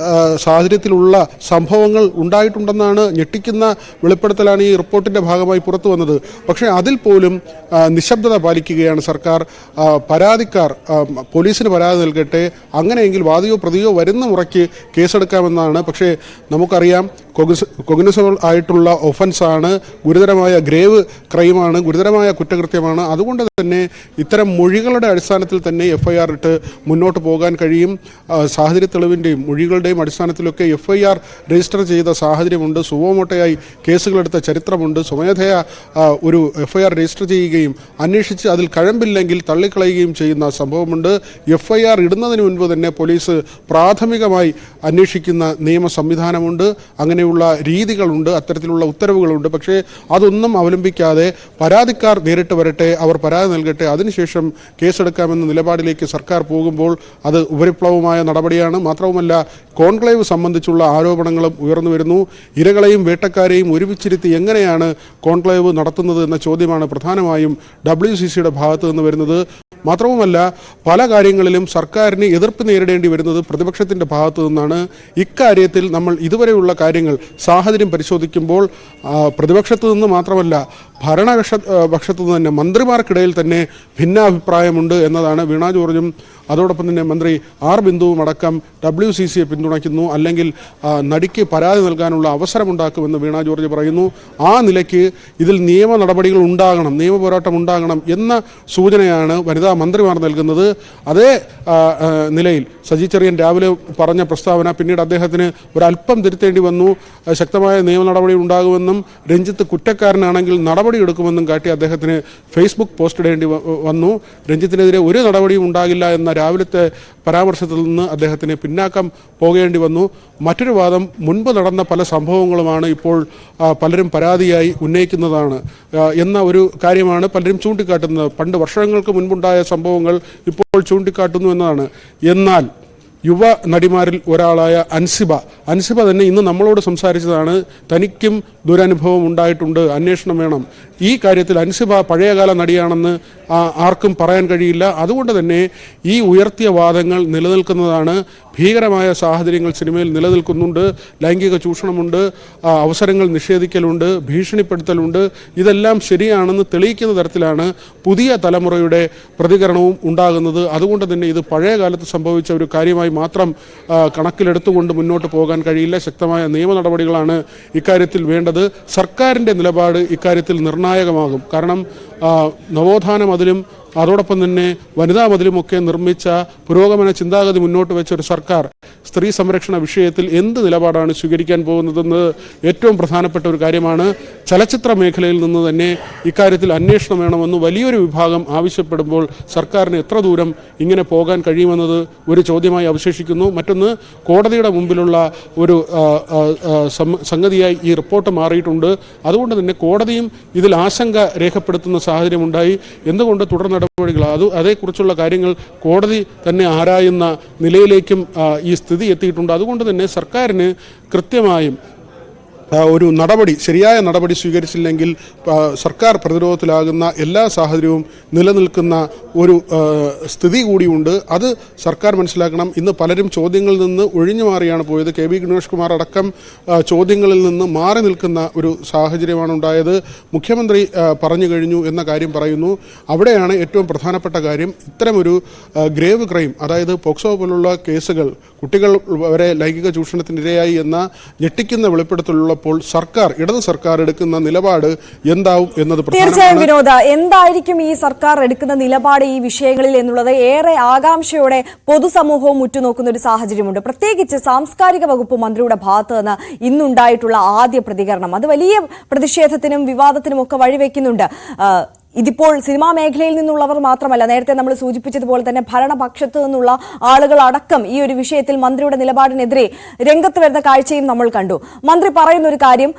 സാഹചര്യത്തിലുള്ള സംഭവങ്ങൾ ഉണ്ടായിട്ടുണ്ടെന്നാണ് ഞെട്ടിക്കുന്ന വെളിപ്പെടുത്തലാണ് ഈ റിപ്പോർട്ടിൻ്റെ ഭാഗമായി പുറത്തു വന്നത്. പക്ഷേ അതിൽ പോലും നിശബ്ദത പാലിക്കുകയാണ് സർക്കാർ. പരാതിക്കാർ പോലീസിന് പരാതി നൽകട്ടെ, അങ്ങനെയെങ്കിൽ വാദിയോ പ്രതിയോ വരുന്ന മുറയ്ക്ക് കേസെടുക്കാമെന്നാണ്. പക്ഷേ നമുക്കറിയാം കൊഗ്നിസബിൾ ആയിട്ടുള്ള ഒഫൻസാണ്, ഗുരുതരമായ ഗ്രേവ് ക്രൈമാണ്, ഗുരുതരമായ കുറ്റകൃത്യമാണ്. അതുകൊണ്ട് തന്നെ ഇത്തരം മൊഴികളുടെ അടിസ്ഥാനത്തിൽ തന്നെ FIR ഇട്ട് മുന്നോട്ട് പോകാൻ കഴിയും. സാഹചര്യ തെളിവിൻ്റെയും മൊഴികളുടെയും അടിസ്ഥാനത്തിലൊക്കെ FIR രജിസ്റ്റർ ചെയ്ത സാഹചര്യമുണ്ട്. സുവോമോട്ടയായി കേസുകളെടുത്ത ചരിത്രമുണ്ട്. സ്വമേധയാ ഒരു FIR രജിസ്റ്റർ ചെയ്യുകയും അന്വേഷിച്ച് അതിൽ കഴമ്പില്ലെങ്കിൽ തള്ളിക്കളയുകയും ചെയ്യുന്ന സംഭവമുണ്ട്. FIR ഇടുന്നതിന് മുൻപ് തന്നെ പോലീസ് പ്രാഥമികമായി അന്വേഷിക്കുന്ന നിയമ സംവിധാനമുണ്ട്. അങ്ങനെയുള്ള രീതികളുണ്ട്, അത്തരത്തിലുള്ള ഉത്തരവുകളുണ്ട്. പക്ഷേ അതൊന്നും അവലംബിക്കാതെ പരാതിക്കാർ നേരിട്ട് വരട്ടെ, അവർ പരാതി നൽകട്ടെ, അതിനുശേഷം കേസെടുക്കാമെന്ന നിലപാടിലേക്ക് സർക്കാർ പോകുമ്പോൾ അത് ഉപരിപ്ലവമായ നടപടിയാണ്. മാത്രവുമല്ല കോൺക്ലേവ് സംബന്ധിച്ചുള്ള ആരോപണങ്ങളും ഉയർന്നു വരുന്നു. ഇരകളെയും വേട്ടക്കാരെയും ഒരുമിച്ചിരുത്തി എങ്ങനെയാണ് കോൺക്ലേവ് നടത്തുന്നത് എന്ന ചോദ്യമാണ് പ്രധാനമായും WCCയുടെ ഭാഗത്തു നിന്ന് വരുന്നത്. മാത്രവുമല്ല പല കാര്യങ്ങളിലും സർക്കാരിന് എതിർപ്പ് നേരിടേണ്ടി വരുന്നത് പ്രതിപക്ഷത്തിൻ്റെ ഭാഗത്തു നിന്നാണ്. ഇക്കാര്യത്തിൽ നമ്മൾ ഇതുവരെയുള്ള കാര്യങ്ങൾ സാഹചര്യം പരിശോധിക്കുമ്പോൾ പ്രതിപക്ഷത്തു നിന്ന് മാത്രമല്ല ഭരണപക്ഷത്തു നിന്ന് തന്നെ മന്ത്രിമാർക്കിടയിൽ തന്നെ ഭിന്നാഭിപ്രായമുണ്ട് എന്നതാണ്. വീണ ജോർജും അതോടൊപ്പം തന്നെ മന്ത്രി R ബിന്ദുവും അടക്കം WCCയെ പിന്തുണയ്ക്കുന്നു. അല്ലെങ്കിൽ നടിക്ക് പരാതി നൽകാനുള്ള അവസരമുണ്ടാക്കുമെന്ന് വീണ ജോർജ് പറയുന്നു. ആ നിലയ്ക്ക് ഇതിൽ നിയമ നടപടികൾ ഉണ്ടാകണം, നിയമ പോരാട്ടം ഉണ്ടാകണം എന്ന സൂചനയാണ് വനിതാ മന്ത്രിമാർ നൽകുന്നത്. അതേ നിലയിൽ സജി ചെറിയാൻ രാവിലെ പറഞ്ഞ പ്രസ്താവന പിന്നീട് അദ്ദേഹത്തിന് ഒരല്പം തിരുത്തേണ്ടി വന്നു. ശക്തമായ നിയമ നടപടി ഉണ്ടാകുമെന്നും രഞ്ജിത്ത് കുറ്റക്കാരനാണെങ്കിൽ നടപടിയെടുക്കുമെന്നും കാട്ടി അദ്ദേഹത്തിന് ഫേസ്ബുക്ക് പോസ്റ്റ് ഇടേണ്ടി വന്നു. രഞ്ജിത്തിനെതിരെ ഒരു നടപടിയും ഉണ്ടാകില്ല എന്ന രാവിലത്തെ പരാമർശത്തിൽ നിന്ന് അദ്ദേഹത്തിന് പിന്നാക്കം പോകേണ്ടി വന്നു. മറ്റൊരു വാദം മുൻപ് നടന്ന പല സംഭവങ്ങളുമാണ് ഇപ്പോൾ പലരും പരാതിയായി ഉന്നയിക്കുന്നതാണ് എന്ന ഒരു കാര്യമാണ് പലരും ചൂണ്ടിക്കാട്ടുന്നത്. പണ്ട് വർഷങ്ങൾക്ക് മുൻപുണ്ടായ സംഭവങ്ങൾ ഇപ്പോൾ ചൂണ്ടിക്കാട്ടുന്നു എന്നതാണ്. എന്നാൽ യുവ നടിമാരിൽ ഒരാളായ അൻസിബ തന്നെ ഇന്ന് നമ്മളോട് സംസാരിച്ചതാണ്. തനിക്കും ദുരനുഭവം ഉണ്ടായിട്ടുണ്ട്, അന്വേഷണം വേണം. ഈ കാര്യത്തിൽ അൻസിബ പഴയകാല നടിയാണെന്ന് ആർക്കും പറയാൻ കഴിയില്ല. അതുകൊണ്ട് തന്നെ ഈ ഉയർത്തിയ വാദങ്ങൾ നിലനിൽക്കുന്നതാണ്. ഭീകരമായ സാഹചര്യങ്ങൾ സിനിമയിൽ നിലനിൽക്കുന്നുണ്ട്. ലൈംഗിക ചൂഷണമുണ്ട്, അവസരങ്ങൾ നിഷേധിക്കലുണ്ട്, ഭീഷണിപ്പെടുത്തലുണ്ട്. ഇതെല്ലാം ശരിയാണെന്ന് തെളിയിക്കുന്ന തരത്തിലാണ് പുതിയ തലമുറയുടെ പ്രതികരണവും ഉണ്ടാകുന്നത്. അതുകൊണ്ട് തന്നെ ഇത് പഴയ കാലത്ത് സംഭവിച്ച ഒരു കാര്യമായി മാത്രം കണക്കിലെടുത്തുകൊണ്ട് മുന്നോട്ട് പോകാൻ കഴിയില്ല. ശക്തമായ നിയമ നടപടികളാണ് ഇക്കാര്യത്തിൽ വേണ്ടത്. സർക്കാരിൻ്റെ നിലപാട് ഇക്കാര്യത്തിൽ നിർണായകമാകും. കാരണം നവോത്ഥാന മതിലും അതോടൊപ്പം തന്നെ വനിതാ മതിലുമൊക്കെ നിർമ്മിച്ച പുരോഗമന ചിന്താഗതി മുന്നോട്ട് വെച്ച ഒരു സർക്കാർ സ്ത്രീ സംരക്ഷണ വിഷയത്തിൽ എന്ത് നിലപാടാണ് സ്വീകരിക്കാൻ പോകുന്നതെന്ന് ഏറ്റവും പ്രധാനപ്പെട്ട ഒരു കാര്യമാണ്. ചലച്ചിത്ര മേഖലയിൽ നിന്ന് തന്നെ ഇക്കാര്യത്തിൽ അന്വേഷണം വേണമെന്ന് വലിയൊരു വിഭാഗം ആവശ്യപ്പെടുമ്പോൾ സർക്കാരിന് എത്ര ദൂരം ഇങ്ങനെ പോകാൻ കഴിയുമെന്നത് ഒരു ചോദ്യമായി അവശേഷിക്കുന്നു. മറ്റൊന്ന്, കോടതിയുടെ മുമ്പിലുള്ള ഒരു സംഗതിയായി ഈ റിപ്പോർട്ട് മാറിയിട്ടുണ്ട്. അതുകൊണ്ട് തന്നെ കോടതിയും ഇതിൽ ആശങ്ക രേഖപ്പെടുത്തുന്ന സാഹചര്യമുണ്ടായി. എന്തുകൊണ്ട് തുടർ നടപടികൾ അതേക്കുറിച്ചുള്ള കാര്യങ്ങൾ കോടതി തന്നെ ആരായുന്ന നിലയിലേക്കും ഈ സ്ഥിതി എത്തിയിട്ടുണ്ട്. അതുകൊണ്ട് തന്നെ സർക്കാരിന് കൃത്യമായും ഒരു ശരിയായ നടപടി സ്വീകരിച്ചില്ലെങ്കിൽ സർക്കാർ പ്രതിരോധത്തിലാകുന്ന എല്ലാ സാഹചര്യവും നിലനിൽക്കുന്ന ഒരു സ്ഥിതി കൂടിയുണ്ട്. അത് സർക്കാർ മനസ്സിലാക്കണം. ഇന്ന് പലരും ചോദ്യങ്ങളിൽ നിന്ന് ഒഴിഞ്ഞു മാറിയാണ് പോയത്. KB ഗണേഷ് കുമാർ അടക്കം ചോദ്യങ്ങളിൽ നിന്ന് മാറി നിൽക്കുന്ന ഒരു സാഹചര്യമാണ് ഉണ്ടായത്. മുഖ്യമന്ത്രി പറഞ്ഞു കഴിഞ്ഞു എന്ന കാര്യം പറയുന്നു. അവിടെയാണ് ഏറ്റവും പ്രധാനപ്പെട്ട കാര്യം. ഇത്തരമൊരു ഗ്രേവ് ക്രൈം, അതായത് പോക്സോ പോലുള്ള കേസുകൾ, കുട്ടികൾ വരെ ലൈംഗിക ചൂഷണത്തിനിരയായി എന്ന ഞെട്ടിക്കുന്ന വെളിപ്പെടുത്തലുള്ളപ്പോൾ ഉള്ളപ്പോൾ ഇടത് സർക്കാർ എടുക്കുന്ന നിലപാട് എന്താവും എന്നത് തീർച്ചയായും വിനോദ, എന്തായിരിക്കും ഈ സർക്കാർ എടുക്കുന്ന നിലപാട് ഈ വിഷയങ്ങളിൽ എന്നുള്ളത് ഏറെ ആകാംക്ഷയോടെ പൊതുസമൂഹവും ഉറ്റുനോക്കുന്ന ഒരു സാഹചര്യമുണ്ട്. പ്രത്യേകിച്ച് സാംസ്കാരിക വകുപ്പ് മന്ത്രിയുടെ ഭാഗത്ത് നിന്ന് ഇന്നുണ്ടായിട്ടുള്ള ആദ്യ പ്രതികരണം അത് വലിയ പ്രതിഷേധത്തിനും വിവാദത്തിനും ഒക്കെ വഴിവെക്കുന്നുണ്ട്. ഇതിപ്പോൾ സിനിമാ മേഖലയിൽ നിന്നുള്ളവർ മാത്രമല്ല, നേരത്തെ നമ്മൾ സൂചിപ്പിച്ചതുപോലെ തന്നെ ഭരണപക്ഷത്തു നിന്നുള്ള ആളുകൾ അടക്കം ഈ ഒരു വിഷയത്തിൽ മന്ത്രിയുടെ നിലപാടിനെതിരെ രംഗത്ത് വരുന്ന കാഴ്ചയും നമ്മൾ കണ്ടു. മന്ത്രി പറയുന്ന ഒരു കാര്യം,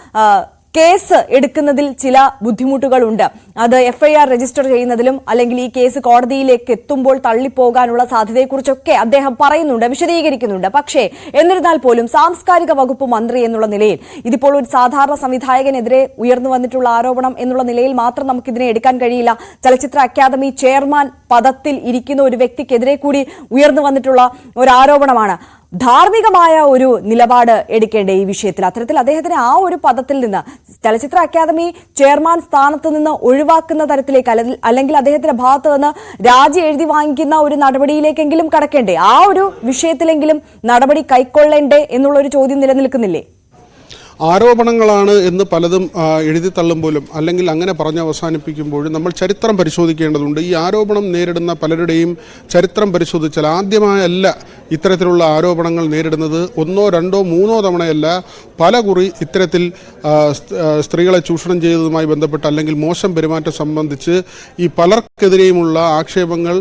കേസ് എടുക്കുന്നതിൽ ചില ബുദ്ധിമുട്ടുകളുണ്ട്. അത് FIR രജിസ്റ്റർ ചെയ്യുന്നതിലും അല്ലെങ്കിൽ ഈ കേസ് കോടതിയിലേക്ക് എത്തുമ്പോൾ തള്ളിപ്പോകാനുള്ള സാധ്യതയെക്കുറിച്ചൊക്കെ അദ്ദേഹം പറയുന്നുണ്ട്, വിശദീകരിക്കുന്നുണ്ട്. പക്ഷേ എന്നിരുന്നാൽ പോലും സാംസ്കാരിക വകുപ്പ് മന്ത്രി എന്നുള്ള നിലയിൽ ഇതിപ്പോൾ ഒരു സാധാരണ സംവിധായകനെതിരെ ഉയർന്നു വന്നിട്ടുള്ള ആരോപണം എന്നുള്ള നിലയിൽ മാത്രം നമുക്കിതിനെ എടുക്കാൻ കഴിയില്ല. ചലച്ചിത്ര അക്കാദമി ചെയർമാൻ പദത്തിൽ ഇരിക്കുന്ന ഒരു വ്യക്തിക്കെതിരെ കൂടി ഉയർന്നു വന്നിട്ടുള്ള ഒരു ആരോപണമാണ്. ധാർമ്മികമായ ഒരു നിലപാട് എടുക്കേണ്ട ഈ വിഷയത്തിൽ അത്തരത്തിൽ അദ്ദേഹത്തിന് ആ ഒരു പദത്തിൽ നിന്ന് ചലച്ചിത്ര അക്കാദമി ചെയർമാൻ സ്ഥാനത്ത് നിന്ന് ഒഴിവാക്കുന്ന തരത്തിലേക്ക് അല്ലെങ്കിൽ അദ്ദേഹത്തിന്റെ ഭാഗത്ത് നിന്ന് രാജി എഴുതി വാങ്ങിക്കുന്ന ഒരു നടപടിയിലേക്കെങ്കിലും കടക്കേണ്ടേ? ആ ഒരു വിഷയത്തിലെങ്കിലും നടപടി കൈക്കൊള്ളേണ്ടേ എന്നുള്ളൊരു ചോദ്യം നിലനിൽക്കുന്നില്ലേ? ആരോപണങ്ങളാണ് എന്ന് പലതും എഴുതി തള്ളുമ്പോഴും അല്ലെങ്കിൽ അങ്ങനെ പറഞ്ഞ് അവസാനിപ്പിക്കുമ്പോഴും നമ്മൾ ചരിത്രം പരിശോധിക്കേണ്ടതുണ്ട്. ഈ ആരോപണം നേരിടുന്ന പലരുടെയും ചരിത്രം പരിശോധിച്ചാൽ ആദ്യമായല്ല ഇത്തരത്തിലുള്ള ആരോപണങ്ങൾ നേരിടുന്നത്. 1, 2, 3 തവണയല്ല, പല കുറി ഇത്തരത്തിൽ സ്ത്രീകളെ ചൂഷണം ചെയ്തതുമായി ബന്ധപ്പെട്ട് അല്ലെങ്കിൽ മോശം പെരുമാറ്റം സംബന്ധിച്ച് ഈ പലർക്കെതിരെയുമുള്ള ആക്ഷേപങ്ങൾ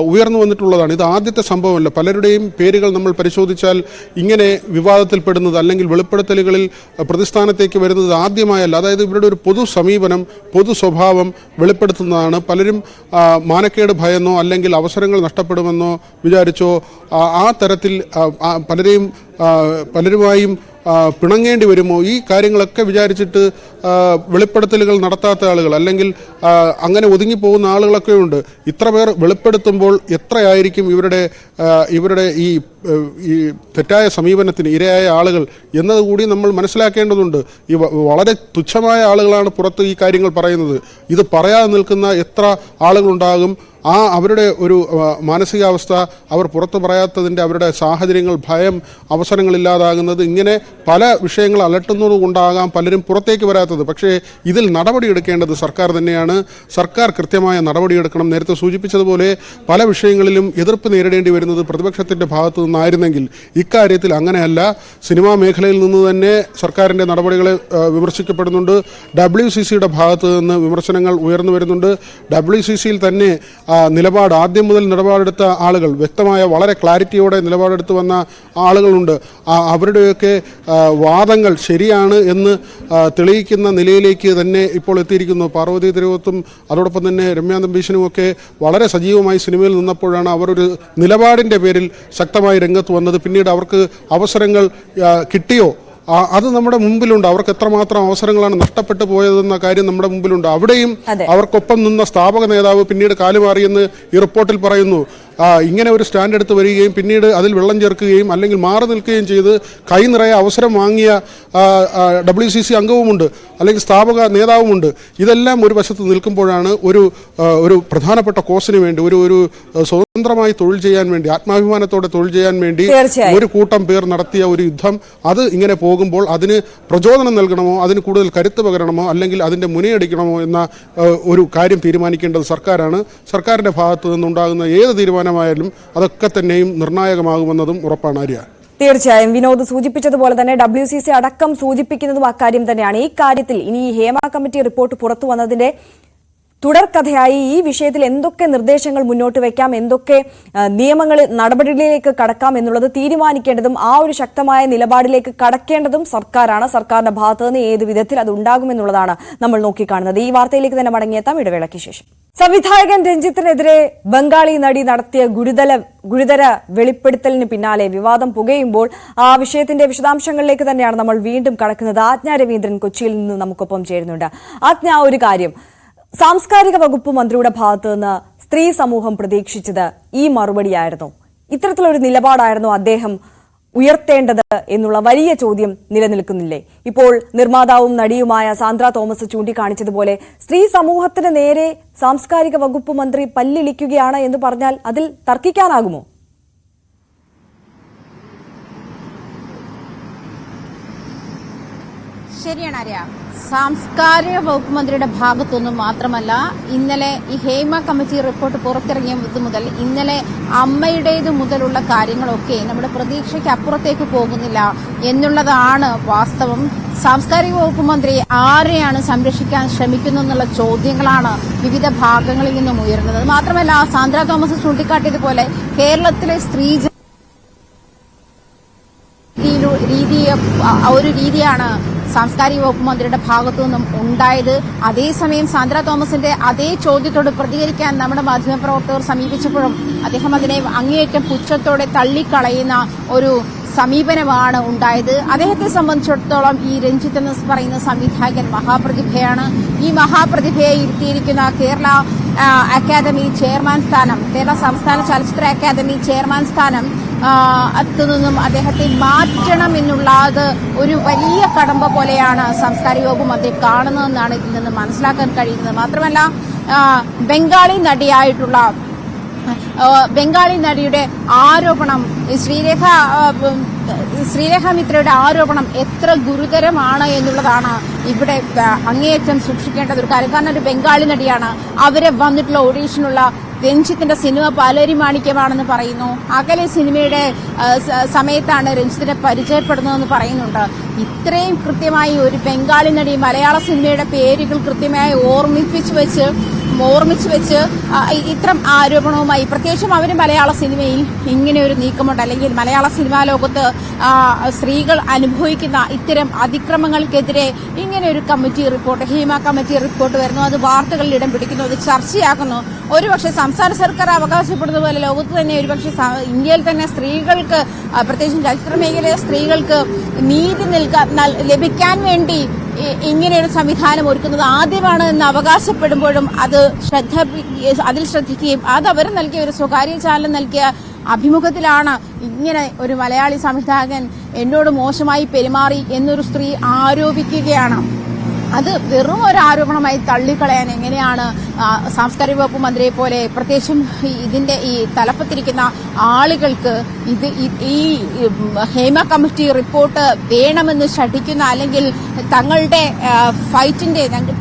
ഉയർന്നു വന്നിട്ടുള്ളതാണ്. ഇത് ആദ്യത്തെ സംഭവമല്ല. പലരുടെയും പേരുകൾ നമ്മൾ പരിശോധിച്ചാൽ ഇങ്ങനെ വിവാദത്തിൽപ്പെടുന്നത് അല്ലെങ്കിൽ വെളിപ്പെടുത്തലുകളിൽ പ്രതിസ്ഥാനത്തേക്ക് വരുന്നത് ആദ്യമായല്ല. അതായത് ഇവരുടെ ഒരു പൊതു സമീപനം, പൊതു സ്വഭാവം വെളിപ്പെടുത്തുന്നതാണ്. പലരും മാനക്കേട് ഭയന്നോ അല്ലെങ്കിൽ അവസരങ്ങൾ നഷ്ടപ്പെടുമെന്നോ വിചാരിച്ചോ ആ തരത്തിൽ പലരുമായും പിണങ്ങേണ്ടി വരുമോ, ഈ കാര്യങ്ങളൊക്കെ വിചാരിച്ചിട്ട് വെളിപ്പെടുത്തലുകൾ നടത്താത്ത ആളുകൾ അല്ലെങ്കിൽ അങ്ങനെ ഒതുങ്ങിപ്പോകുന്ന ആളുകളൊക്കെ ഉണ്ട്. ഇത്ര പേർ വെളിപ്പെടുത്തുമ്പോൾ എത്രയായിരിക്കും ഇവരുടെ ഈ തെറ്റായ സമീപനത്തിന് ഇരയായ ആളുകൾ എന്നതുകൂടി നമ്മൾ മനസ്സിലാക്കേണ്ടതുണ്ട്. ഈ വളരെ തുച്ഛമായ ആളുകളാണ് പുറത്ത് ഈ കാര്യങ്ങൾ പറയുന്നത്. ഇത് പറയാതെ നിൽക്കുന്ന എത്ര ആളുകളുണ്ടാകും? അവരുടെ ഒരു മാനസികാവസ്ഥ, അവർ പുറത്തു പറയാത്തതിൻ്റെ അവരുടെ സാഹചര്യങ്ങൾ, ഭയം, അവസരങ്ങളില്ലാതാകുന്നത്, ഇങ്ങനെ പല വിഷയങ്ങൾ അലട്ടുന്നത് കൊണ്ടാകാം പലരും പുറത്തേക്ക് വരാത്തത്. പക്ഷേ ഇതിൽ നടപടിയെടുക്കേണ്ടത് സർക്കാർ തന്നെയാണ്. സർക്കാർ കൃത്യമായ നടപടിയെടുക്കണം. നേരത്തെ സൂചിപ്പിച്ചതുപോലെ പല വിഷയങ്ങളിലും എതിർപ്പ് നേരിടേണ്ടി വരുന്നത് പ്രതിപക്ഷത്തിൻ്റെ ഭാഗത്തു നിന്നായിരുന്നെങ്കിൽ ഇക്കാര്യത്തിൽ അങ്ങനെയല്ല. സിനിമാ മേഖലയിൽ നിന്ന് തന്നെ സർക്കാരിൻ്റെ നടപടികളെ വിമർശിക്കപ്പെടുന്നുണ്ട്. WCCയുടെ ഭാഗത്തു നിന്ന് വിമർശനങ്ങൾ ഉയർന്നു വരുന്നുണ്ട്. WCCയിൽ തന്നെ നിലപാട് ആദ്യം മുതൽ നിലപാടെടുത്ത ആളുകൾ, വ്യക്തമായ വളരെ ക്ലാരിറ്റിയോടെ നിലപാടെടുത്ത് വന്ന ആളുകളുണ്ട്. അവരുടെയൊക്കെ വാദങ്ങൾ ശരിയാണ് എന്ന് തെളിയിക്കുന്ന നിലയിലേക്ക് തന്നെ ഇപ്പോൾ എത്തിയിരിക്കുന്നു. പാർവതി തിരുവോത്തും അതോടൊപ്പം തന്നെ രമ്യ തമ്പീശനും ഒക്കെ വളരെ സജീവമായി സിനിമയിൽ നിന്നപ്പോഴാണ് അവരൊരു നിലപാടിൻ്റെ പേരിൽ ശക്തമായി രംഗത്ത് വന്നത്. പിന്നീട് അവർക്ക് അവസരങ്ങൾ കിട്ടിയോ അത് നമ്മുടെ മുമ്പിലുണ്ട്. അവർക്ക് എത്രമാത്രം അവസരങ്ങളാണ് നഷ്ടപ്പെട്ടു പോയതെന്ന കാര്യം നമ്മുടെ മുമ്പിലുണ്ട്. അവിടെയും അവർക്കൊപ്പം നിന്ന സ്ഥാപക നേതാവ് പിന്നീട് കാലുമാറിയെന്ന് ഈ റിപ്പോർട്ടിൽ പറയുന്നു. ഇങ്ങനെ ഒരു സ്റ്റാൻഡ് എടുത്ത് വരികയും പിന്നീട് അതിൽ വെള്ളം ചേർക്കുകയും അല്ലെങ്കിൽ മാറി നിൽക്കുകയും ചെയ്ത് കൈ നിറയെ അവസരം വാങ്ങിയ WCC അംഗവുമുണ്ട്, അല്ലെങ്കിൽ സ്ഥാപക നേതാവുമുണ്ട്. ഇതെല്ലാം ഒരു വശത്ത് നിൽക്കുമ്പോഴാണ് ഒരു പ്രധാനപ്പെട്ട കോസിന് വേണ്ടി, ഒരു സ്വതന്ത്രമായി തൊഴിൽ ചെയ്യാൻ വേണ്ടി, ആത്മാഭിമാനത്തോടെ തൊഴിൽ ചെയ്യാൻ വേണ്ടി ഒരു കൂട്ടം പേർ നടത്തിയ ഒരു യുദ്ധം അത് ഇങ്ങനെ പോകുമ്പോൾ അതിന് പ്രചോദനം നൽകണമോ, അതിന് കൂടുതൽ കരുത്ത് പകരണമോ, അല്ലെങ്കിൽ അതിൻ്റെ മുനയടിക്കണമോ എന്ന ഒരു കാര്യം തീരുമാനിക്കേണ്ടത് സർക്കാരാണ്. സർക്കാരിൻ്റെ ഭാഗത്തു നിന്നുണ്ടാകുന്ന ഏത് തീരുമാനമായാലും അതൊക്കെ തന്നെയും നിർണായകമാകുമെന്നതും ഉറപ്പാണ്. ആര്യ, തീർച്ചയായും വിനോദ് സൂചിപ്പിച്ചതുപോലെ തന്നെ WCC അടക്കം സൂചിപ്പിക്കുന്നതും അക്കാര്യം തന്നെയാണ്. ഈ കാര്യത്തിൽ ഇനി ഈ ഹേമ കമ്മിറ്റി റിപ്പോർട്ട് പുറത്തു വന്നതിന്റെ തുടർക്കഥയായി ഈ വിഷയത്തിൽ എന്തൊക്കെ നിർദ്ദേശങ്ങൾ മുന്നോട്ട് വയ്ക്കാം, എന്തൊക്കെ നിയമങ്ങൾ നടപടികളിലേക്ക് കടക്കാം എന്നുള്ളത് തീരുമാനിക്കേണ്ടതും ആ ഒരു ശക്തമായ നിലപാടിലേക്ക് കടക്കേണ്ടതും സർക്കാരാണ്. സർക്കാരിന്റെ ഭാഗത്ത് നിന്ന് ഏത് വിധത്തിൽ അത് ഉണ്ടാകുമെന്നുള്ളതാണ് നമ്മൾ നോക്കിക്കാണുന്നത്. ഈ വാർത്തയിലേക്ക് തന്നെ മടങ്ങിയെത്താം ഇടവേളയ്ക്ക് ശേഷം. സംവിധായകൻ രഞ്ജിത്തിനെതിരെ ബംഗാളി നടി നടത്തിയ ഗുരുതര വെളിപ്പെടുത്തലിന് പിന്നാലെ വിവാദം പുകയുമ്പോൾ ആ വിഷയത്തിന്റെ വിശദാംശങ്ങളിലേക്ക് തന്നെയാണ് നമ്മൾ വീണ്ടും കടക്കുന്നത്. ആജ്ഞ രവീന്ദ്രൻ കൊച്ചിയിൽ നിന്ന് നമുക്കൊപ്പം ചേരുന്നുണ്ട്. ആജ്ഞ, ഒരു കാര്യം, സാംസ്കാരിക വകുപ്പ് മന്ത്രിയുടെ ഭാഗത്തു നിന്ന് സ്ത്രീ സമൂഹം പ്രതീക്ഷിച്ചത് ഈ മറുപടിയായിരുന്നു? ഇത്തരത്തിലൊരു നിലപാടായിരുന്നു അദ്ദേഹം ഉയർത്തേണ്ടത് എന്നുള്ള വലിയ ചോദ്യം നിലനിൽക്കുന്നില്ലേ? ഇപ്പോൾ നിർമ്മാതാവും നടിയുമായ സാന്ദ്ര തോമസ് ചൂണ്ടിക്കാണിച്ചതുപോലെ സ്ത്രീ സമൂഹത്തിന് നേരെ സാംസ്കാരിക വകുപ്പ് മന്ത്രി പല്ലിളിക്കുകയാണ് എന്ന് പറഞ്ഞാൽ അതിൽ തർക്കിക്കാനാകുമോ? ശരിയാണ് ആര്യ. സാംസ്കാരിക വകുപ്പ് മന്ത്രിയുടെ ഭാഗത്തൊന്നും മാത്രമല്ല, ഇന്നലെ ഈ ഹേമ കമ്മിറ്റി റിപ്പോർട്ട് പുറത്തിറങ്ങിയത് മുതൽ ഇന്നലെ അമ്മയുടേത് മുതലുള്ള കാര്യങ്ങളൊക്കെ നമ്മുടെ പ്രതീക്ഷയ്ക്ക് അപ്പുറത്തേക്ക് പോകുന്നില്ല എന്നുള്ളതാണ് വാസ്തവം. സാംസ്കാരിക വകുപ്പ് മന്ത്രി ആരെയാണ് സംരക്ഷിക്കാൻ ശ്രമിക്കുന്നതെന്നുള്ള ചോദ്യങ്ങളാണ് വിവിധ ഭാഗങ്ങളിൽ നിന്നും ഉയർന്നത്. മാത്രമല്ല, സാന്ദ്ര തോമസ് ചൂണ്ടിക്കാട്ടിയതുപോലെ കേരളത്തിലെ സ്ത്രീ ഒരു രീതിയാണ് സാംസ്കാരിക വകുപ്പ് മന്ത്രിയുടെ ഭാഗത്തു നിന്നും ഉണ്ടായത്. അതേസമയം സാന്ദ്ര തോമസിന്റെ അതേ ചോദ്യത്തോട് പ്രതികരിക്കാൻ നമ്മുടെ മാധ്യമപ്രവർത്തകർ സമീപിച്ചപ്പോഴും അദ്ദേഹം അതിനെ അങ്ങേയറ്റം പുച്ഛത്തോടെ തള്ളിക്കളയുന്ന ഒരു സമീപനമാണ് ഉണ്ടായത്. അദ്ദേഹത്തെ സംബന്ധിച്ചിടത്തോളം ഈ രഞ്ജിത്ത് എന്ന് പറയുന്ന സംവിധായകൻ മഹാപ്രതിഭയാണ്. ഈ മഹാപ്രതിഭയെ ഇരുത്തിയിരിക്കുന്ന കേരള അക്കാദമി ചെയർമാൻ സ്ഥാനം, കേരള സംസ്ഥാന ചലച്ചിത്ര അക്കാദമി ചെയർമാൻ സ്ഥാനം നിന്നും അദ്ദേഹത്തെ മാറ്റണം എന്നുള്ളത് ഒരു വലിയ കടമ്പ പോലെയാണ് സാംസ്കാരിക വകുപ്പ് മന്ത്രി കാണുന്നതെന്നാണ് ഇതിൽ നിന്ന് മനസ്സിലാക്കാൻ കഴിയുന്നത്. മാത്രമല്ല, ബംഗാളി നടിയുടെ ആരോപണം, ശ്രീലേഖ മിത്രയുടെ ആരോപണം എത്ര ഗുരുതരമാണ് എന്നുള്ളതാണ് ഇവിടെ അങ്ങേയറ്റം സൂക്ഷിക്കേണ്ടത് ഒരു കാര്യം. കാരണം ഒരു ബംഗാളി നടിയാണ്. അവരെ വന്നിട്ടുള്ള ഓഡീഷനുള്ള രഞ്ജിത്തിന്റെ സിനിമ പാലേരി മാണിക്യമാണെന്ന് പറയുന്നു. അകലെ സിനിമയുടെ സമയത്താണ് രഞ്ജിത്തിനെ പരിചയപ്പെടുന്നതെന്ന് പറയുന്നുണ്ട്. ഇത്രയും കൃത്യമായി ഒരു ബംഗാളി നടി മലയാള സിനിമയുടെ പേരുകൾ കൃത്യമായി ഓർമ്മിച്ചു വെച്ച് ഇത്തരം ആരോപണവുമായി, പ്രത്യേകിച്ചും അവര് മലയാള സിനിമയിൽ ഇങ്ങനെ ഒരു നീക്കമുണ്ട്, അല്ലെങ്കിൽ മലയാള സിനിമാ ലോകത്ത് സ്ത്രീകൾ അനുഭവിക്കുന്ന ഇത്തരം അതിക്രമങ്ങൾക്കെതിരെ ഇങ്ങനെ ഒരു committee report, Hema committee report വരുന്നു. അത് വാർത്തകളിൽ ഇടം പിടിക്കുന്നു, അത് ചർച്ചയാക്കുന്നു. ഒരുപക്ഷെ സംസ്ഥാന സർക്കാർ അവകാശപ്പെടുന്ന പോലെ ലോകത്ത് തന്നെ ഒരുപക്ഷെ ഇന്ത്യയിൽ തന്നെ സ്ത്രീകൾക്ക്, പ്രത്യേകിച്ചും ചലച്ചിത്ര മേഖലയിലെ സ്ത്രീകൾക്ക് നീതി ലഭിക്കാൻ വേണ്ടി ഇങ്ങനെയൊരു സംവിധാനം ഒരുക്കുന്നത് ആദ്യമാണ് എന്ന് അവകാശപ്പെടുമ്പോഴും അതിൽ ശ്രദ്ധിക്കുകയും അത് അവർ നൽകിയ ഒരു സ്വകാര്യ ചാനൽ നൽകിയ അഭിമുഖത്തിലാണ് ഇങ്ങനെ ഒരു മലയാളി സംവിധായകൻ എന്നോട് മോശമായി പെരുമാറി എന്നൊരു സ്ത്രീ ആരോപിക്കുകയാണ്. അത് വെറും ഒരു ആരോപണമായി തള്ളിക്കളയാൻ എങ്ങനെയാണ് സാംസ്കാരിക വകുപ്പ് മന്ത്രിയെ പോലെ, പ്രത്യേകിച്ചും ഇതിന്റെ ഈ തലപ്പത്തിരിക്കുന്ന ആളുകൾക്ക് ഈ ഹേമ കമ്മിറ്റി റിപ്പോർട്ട് വേണമെന്ന് ശഠിക്കുന്ന, അല്ലെങ്കിൽ തങ്ങളുടെ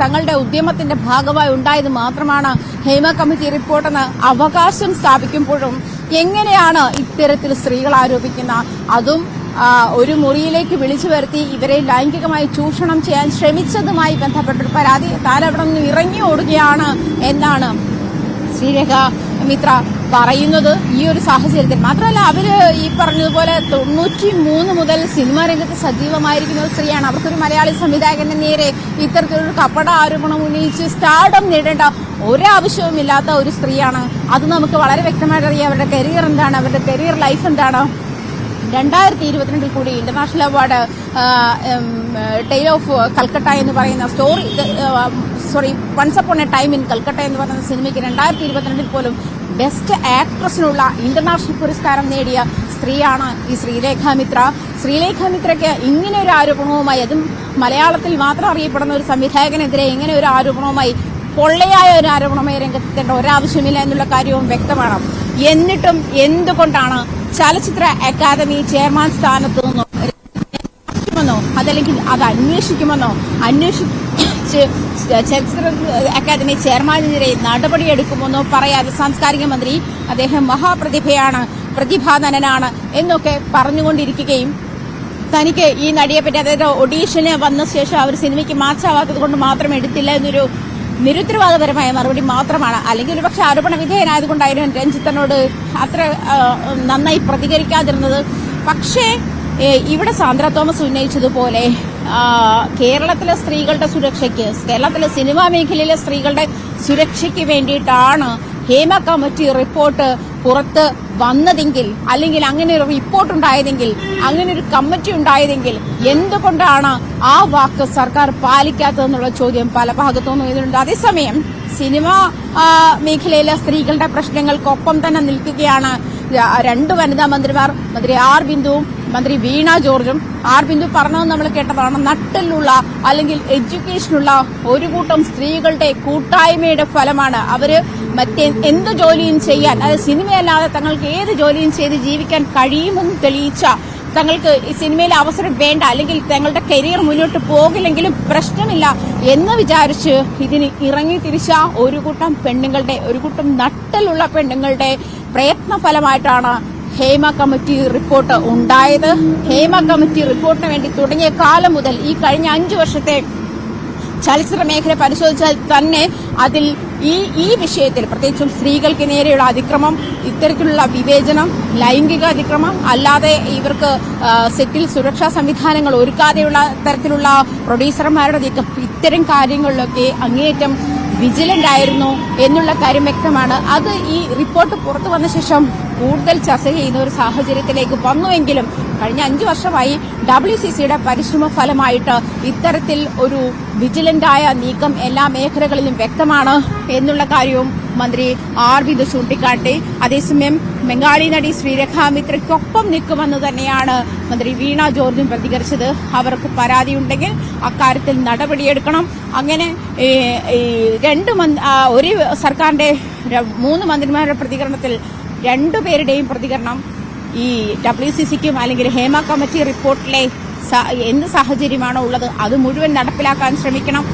തങ്ങളുടെ ഉദ്യമത്തിന്റെ ഭാഗമായി ഉണ്ടായത് മാത്രമാണ് ഹേമ കമ്മിറ്റി റിപ്പോർട്ടെന്ന് അവകാശം സ്ഥാപിക്കുമ്പോഴും എങ്ങനെയാണ് ഇത്തരത്തിൽ സ്ത്രീകൾ ആരോപിക്കുന്ന, അതും ഒരു മുറിയിലേക്ക് വിളിച്ചു വരുത്തി ഇവരെ ലൈംഗികമായി ചൂഷണം ചെയ്യാൻ ശ്രമിച്ചതുമായി ബന്ധപ്പെട്ടൊരു പരാതി താരവിടെ നിന്ന് ഇറങ്ങി ഓടുകയാണ് എന്നാണ് ശ്രീലേഖ മിത്ര പറയുന്നത്. ഈ ഒരു സാഹചര്യത്തിൽ മാത്രമല്ല, അവര് ഈ പറഞ്ഞതുപോലെ 93 മുതൽ സിനിമാ രംഗത്ത് സജീവമായിരിക്കുന്ന ഒരു സ്ത്രീയാണ്. അവർക്കൊരു മലയാളി സംവിധായകന്റെ നേരെ ഇത്തരത്തിലൊരു കപട ആരോപണം ഉന്നയിച്ച് സ്റ്റാർഡം നേടേണ്ട ഒരാവശ്യവുമില്ലാത്ത ഒരു സ്ത്രീയാണ്. അത് നമുക്ക് വളരെ വ്യക്തമായിട്ട് അറിയാം. അവരുടെ കരിയർ എന്താണ്, അവരുടെ കരിയർ ലൈഫ് എന്താണ്. 2022 കൂടി international award tale of Calcutta എന്ന് പറയുന്ന once upon a time in Calcutta എന്ന് പറയുന്ന സിനിമയ്ക്ക് 2022 പോലും ബെസ്റ്റ് ആക്ട്രസിനുള്ള ഇന്റർനാഷണൽ പുരസ്കാരം നേടിയ സ്ത്രീയാണ് ഈ ശ്രീലേഖ മിത്ര. ശ്രീലേഖ മിത്രയ്ക്ക് ഇങ്ങനെ ഒരു ആരോപണവുമായി, അതും മലയാളത്തിൽ മാത്രം അറിയപ്പെടുന്ന ഒരു സംവിധായകനെതിരെ ഇങ്ങനെ ഒരു ആരോപണവുമായി, പൊള്ളയായ ഒരു ആരോപണമായി രംഗത്തെത്തേണ്ട ഒരാവശ്യമില്ല എന്നുള്ള കാര്യവും വ്യക്തമാണ്. എന്നിട്ടും എന്തുകൊണ്ടാണ് ചലച്ചിത്ര അക്കാദമി ചെയർമാൻ സ്ഥാനത്ത് നിന്നോ അതല്ലെങ്കിൽ അത് അന്വേഷിച്ച് ചലച്ചിത്ര അക്കാദമി ചെയർമാനെതിരെ നടപടിയെടുക്കുമെന്നോ പറയാതെ സാംസ്കാരിക മന്ത്രി, അദ്ദേഹം മഹാപ്രതിഭയാണ്, പ്രതിഭാധനനാണ് എന്നൊക്കെ പറഞ്ഞുകൊണ്ടിരിക്കുകയും തനിക്ക് ഈ നടിയെപ്പറ്റി, അതായത് ഓഡീഷന് വന്ന ശേഷം അവർ സിനിമയ്ക്ക് മാച്ചാവാത്തത് കൊണ്ട് മാത്രം എടുത്തില്ല എന്നൊരു നിരുത്തരവാദപരമായ മറുപടി മാത്രമാണ്. അല്ലെങ്കിൽ ഒരുപക്ഷെ ആരോപണ വിധേയനായതുകൊണ്ടായിരുന്നു രഞ്ജിത്തിനോട് അത്ര നന്നായി പ്രതികരിക്കാതിരുന്നത്. പക്ഷേ ഇവിടെ സാന്ദ്ര തോമസ് ഉന്നയിച്ചതുപോലെ കേരളത്തിലെ സ്ത്രീകളുടെ സുരക്ഷയ്ക്ക്, കേരളത്തിലെ സിനിമാ മേഖലയിലെ സ്ത്രീകളുടെ സുരക്ഷയ്ക്ക് വേണ്ടിയിട്ടാണ് ഹേമ കമ്മിറ്റി റിപ്പോർട്ട് പുറത്ത് വന്നതെങ്കിൽ, അല്ലെങ്കിൽ അങ്ങനെ ഒരു റിപ്പോർട്ട് ഉണ്ടായതെങ്കിൽ, അങ്ങനെ ഒരു കമ്മിറ്റി ഉണ്ടായതെങ്കിൽ എന്തുകൊണ്ടാണ് ആ വാക്ക് സർക്കാർ പാലിക്കാത്തതെന്നുള്ള ചോദ്യം പല ഭാഗത്തുനിന്നും ഇതിനുണ്ട്. അതേസമയം സിനിമാ മേഖലയിലെ സ്ത്രീകളുടെ പ്രശ്നങ്ങൾക്കൊപ്പം തന്നെ നിൽക്കുകയാണ് 2 വനിതാ മന്ത്രിമാർ, മന്ത്രി ആർ ബിന്ദുവും മന്ത്രി വീണ ജോർജും. ആർ ബിന്ദു പറഞ്ഞത് നമ്മൾ കേട്ടതാണ്, നട്ടിലുള്ള അല്ലെങ്കിൽ എഡ്യൂക്കേഷനുള്ള ഒരു കൂട്ടം സ്ത്രീകളുടെ കൂട്ടായ്മയുടെ ഫലമാണ് അവര് എന്ത് ജോലിയും ചെയ്യാൻ, അതായത് സിനിമയല്ലാതെ തങ്ങൾക്ക് ഏത് ജോലിയും ചെയ്ത് ജീവിക്കാൻ കഴിയുമെന്ന് തെളിയിച്ച തങ്ങൾക്ക് ഈ സിനിമയിലെ അവസരം വേണ്ട, അല്ലെങ്കിൽ തങ്ങളുടെ കരിയർ മുന്നോട്ട് പോകില്ലെങ്കിലും പ്രശ്നമില്ല എന്ന് വിചാരിച്ച് ഇതിന് ഇറങ്ങി തിരിച്ച ഒരു കൂട്ടം നട്ടലുള്ള പെണ്ണുങ്ങളുടെ പ്രയത്ന ഫലമായിട്ടാണ് ഹേമ കമ്മിറ്റി റിപ്പോർട്ട് ഉണ്ടായത്. ഹേമ കമ്മിറ്റി റിപ്പോർട്ടിന് വേണ്ടി തുടങ്ങിയ കാലം മുതൽ ഈ കഴിഞ്ഞ 5 വർഷത്തെ ചലച്ചിത്ര മേഖല പരിശോധിച്ചാൽ തന്നെ അതിൽ ഈ വിഷയത്തിൽ പ്രത്യേകിച്ചും സ്ത്രീകൾക്ക് നേരെയുള്ള അതിക്രമം, ഇത്തരത്തിലുള്ള വിവേചനം, ലൈംഗിക അതിക്രമം, അല്ലാതെ ഇവർക്ക് സെറ്റിൽ സുരക്ഷാ സംവിധാനങ്ങൾ ഒരുക്കാതെയുള്ള തരത്തിലുള്ള പ്രൊഡ്യൂസർമാരുടെ നീക്കം, ഇത്തരം കാര്യങ്ങളിലൊക്കെ അങ്ങേയറ്റം വിജിലന്റ് ആയിരുന്നു എന്നുള്ള കാര്യം വ്യക്തമാണ്. അത് ഈ റിപ്പോർട്ട് പുറത്തു വന്ന ശേഷം കൂടുതൽ ചർച്ച ചെയ്യുന്ന ഒരു സാഹചര്യത്തിലേക്ക് വന്നുവെങ്കിലും കഴിഞ്ഞ 5 വർഷമായി WCCയുടെ പരിശ്രമ ഫലമായിട്ട് ഇത്തരത്തിൽ ഒരു വിജിലന്റായ നീക്കം എല്ലാ മേഖലകളിലും വ്യക്തമാണ് എന്നുള്ള കാര്യവും മന്ത്രി ആർ ബിന്ദു ചൂണ്ടിക്കാട്ടി. അതേസമയം ബംഗാളി നടി ശ്രീരേഖ മിത്രയ്ക്കൊപ്പം നിൽക്കുമെന്ന് തന്നെയാണ് മന്ത്രി വീണ ജോർജും പ്രതികരിച്ചത്. അവർക്ക് പരാതിയുണ്ടെങ്കിൽ അക്കാര്യത്തിൽ നടപടിയെടുക്കണം. അങ്ങനെ ഒരു സർക്കാരിന്റെ 3 മന്ത്രിമാരുടെ പ്രതികരണത്തിൽ 2 പേരുടെയും പ്രതികരണം ഈ WCCക്കും അല്ലെങ്കിൽ ഹേമ കമ്മിറ്റി റിപ്പോർട്ടിലെ എന്ത് സാഹചര്യമാണോ ഉള്ളത് അത് മുഴുവൻ നടപ്പിലാക്കാൻ ശ്രമിക്കണം,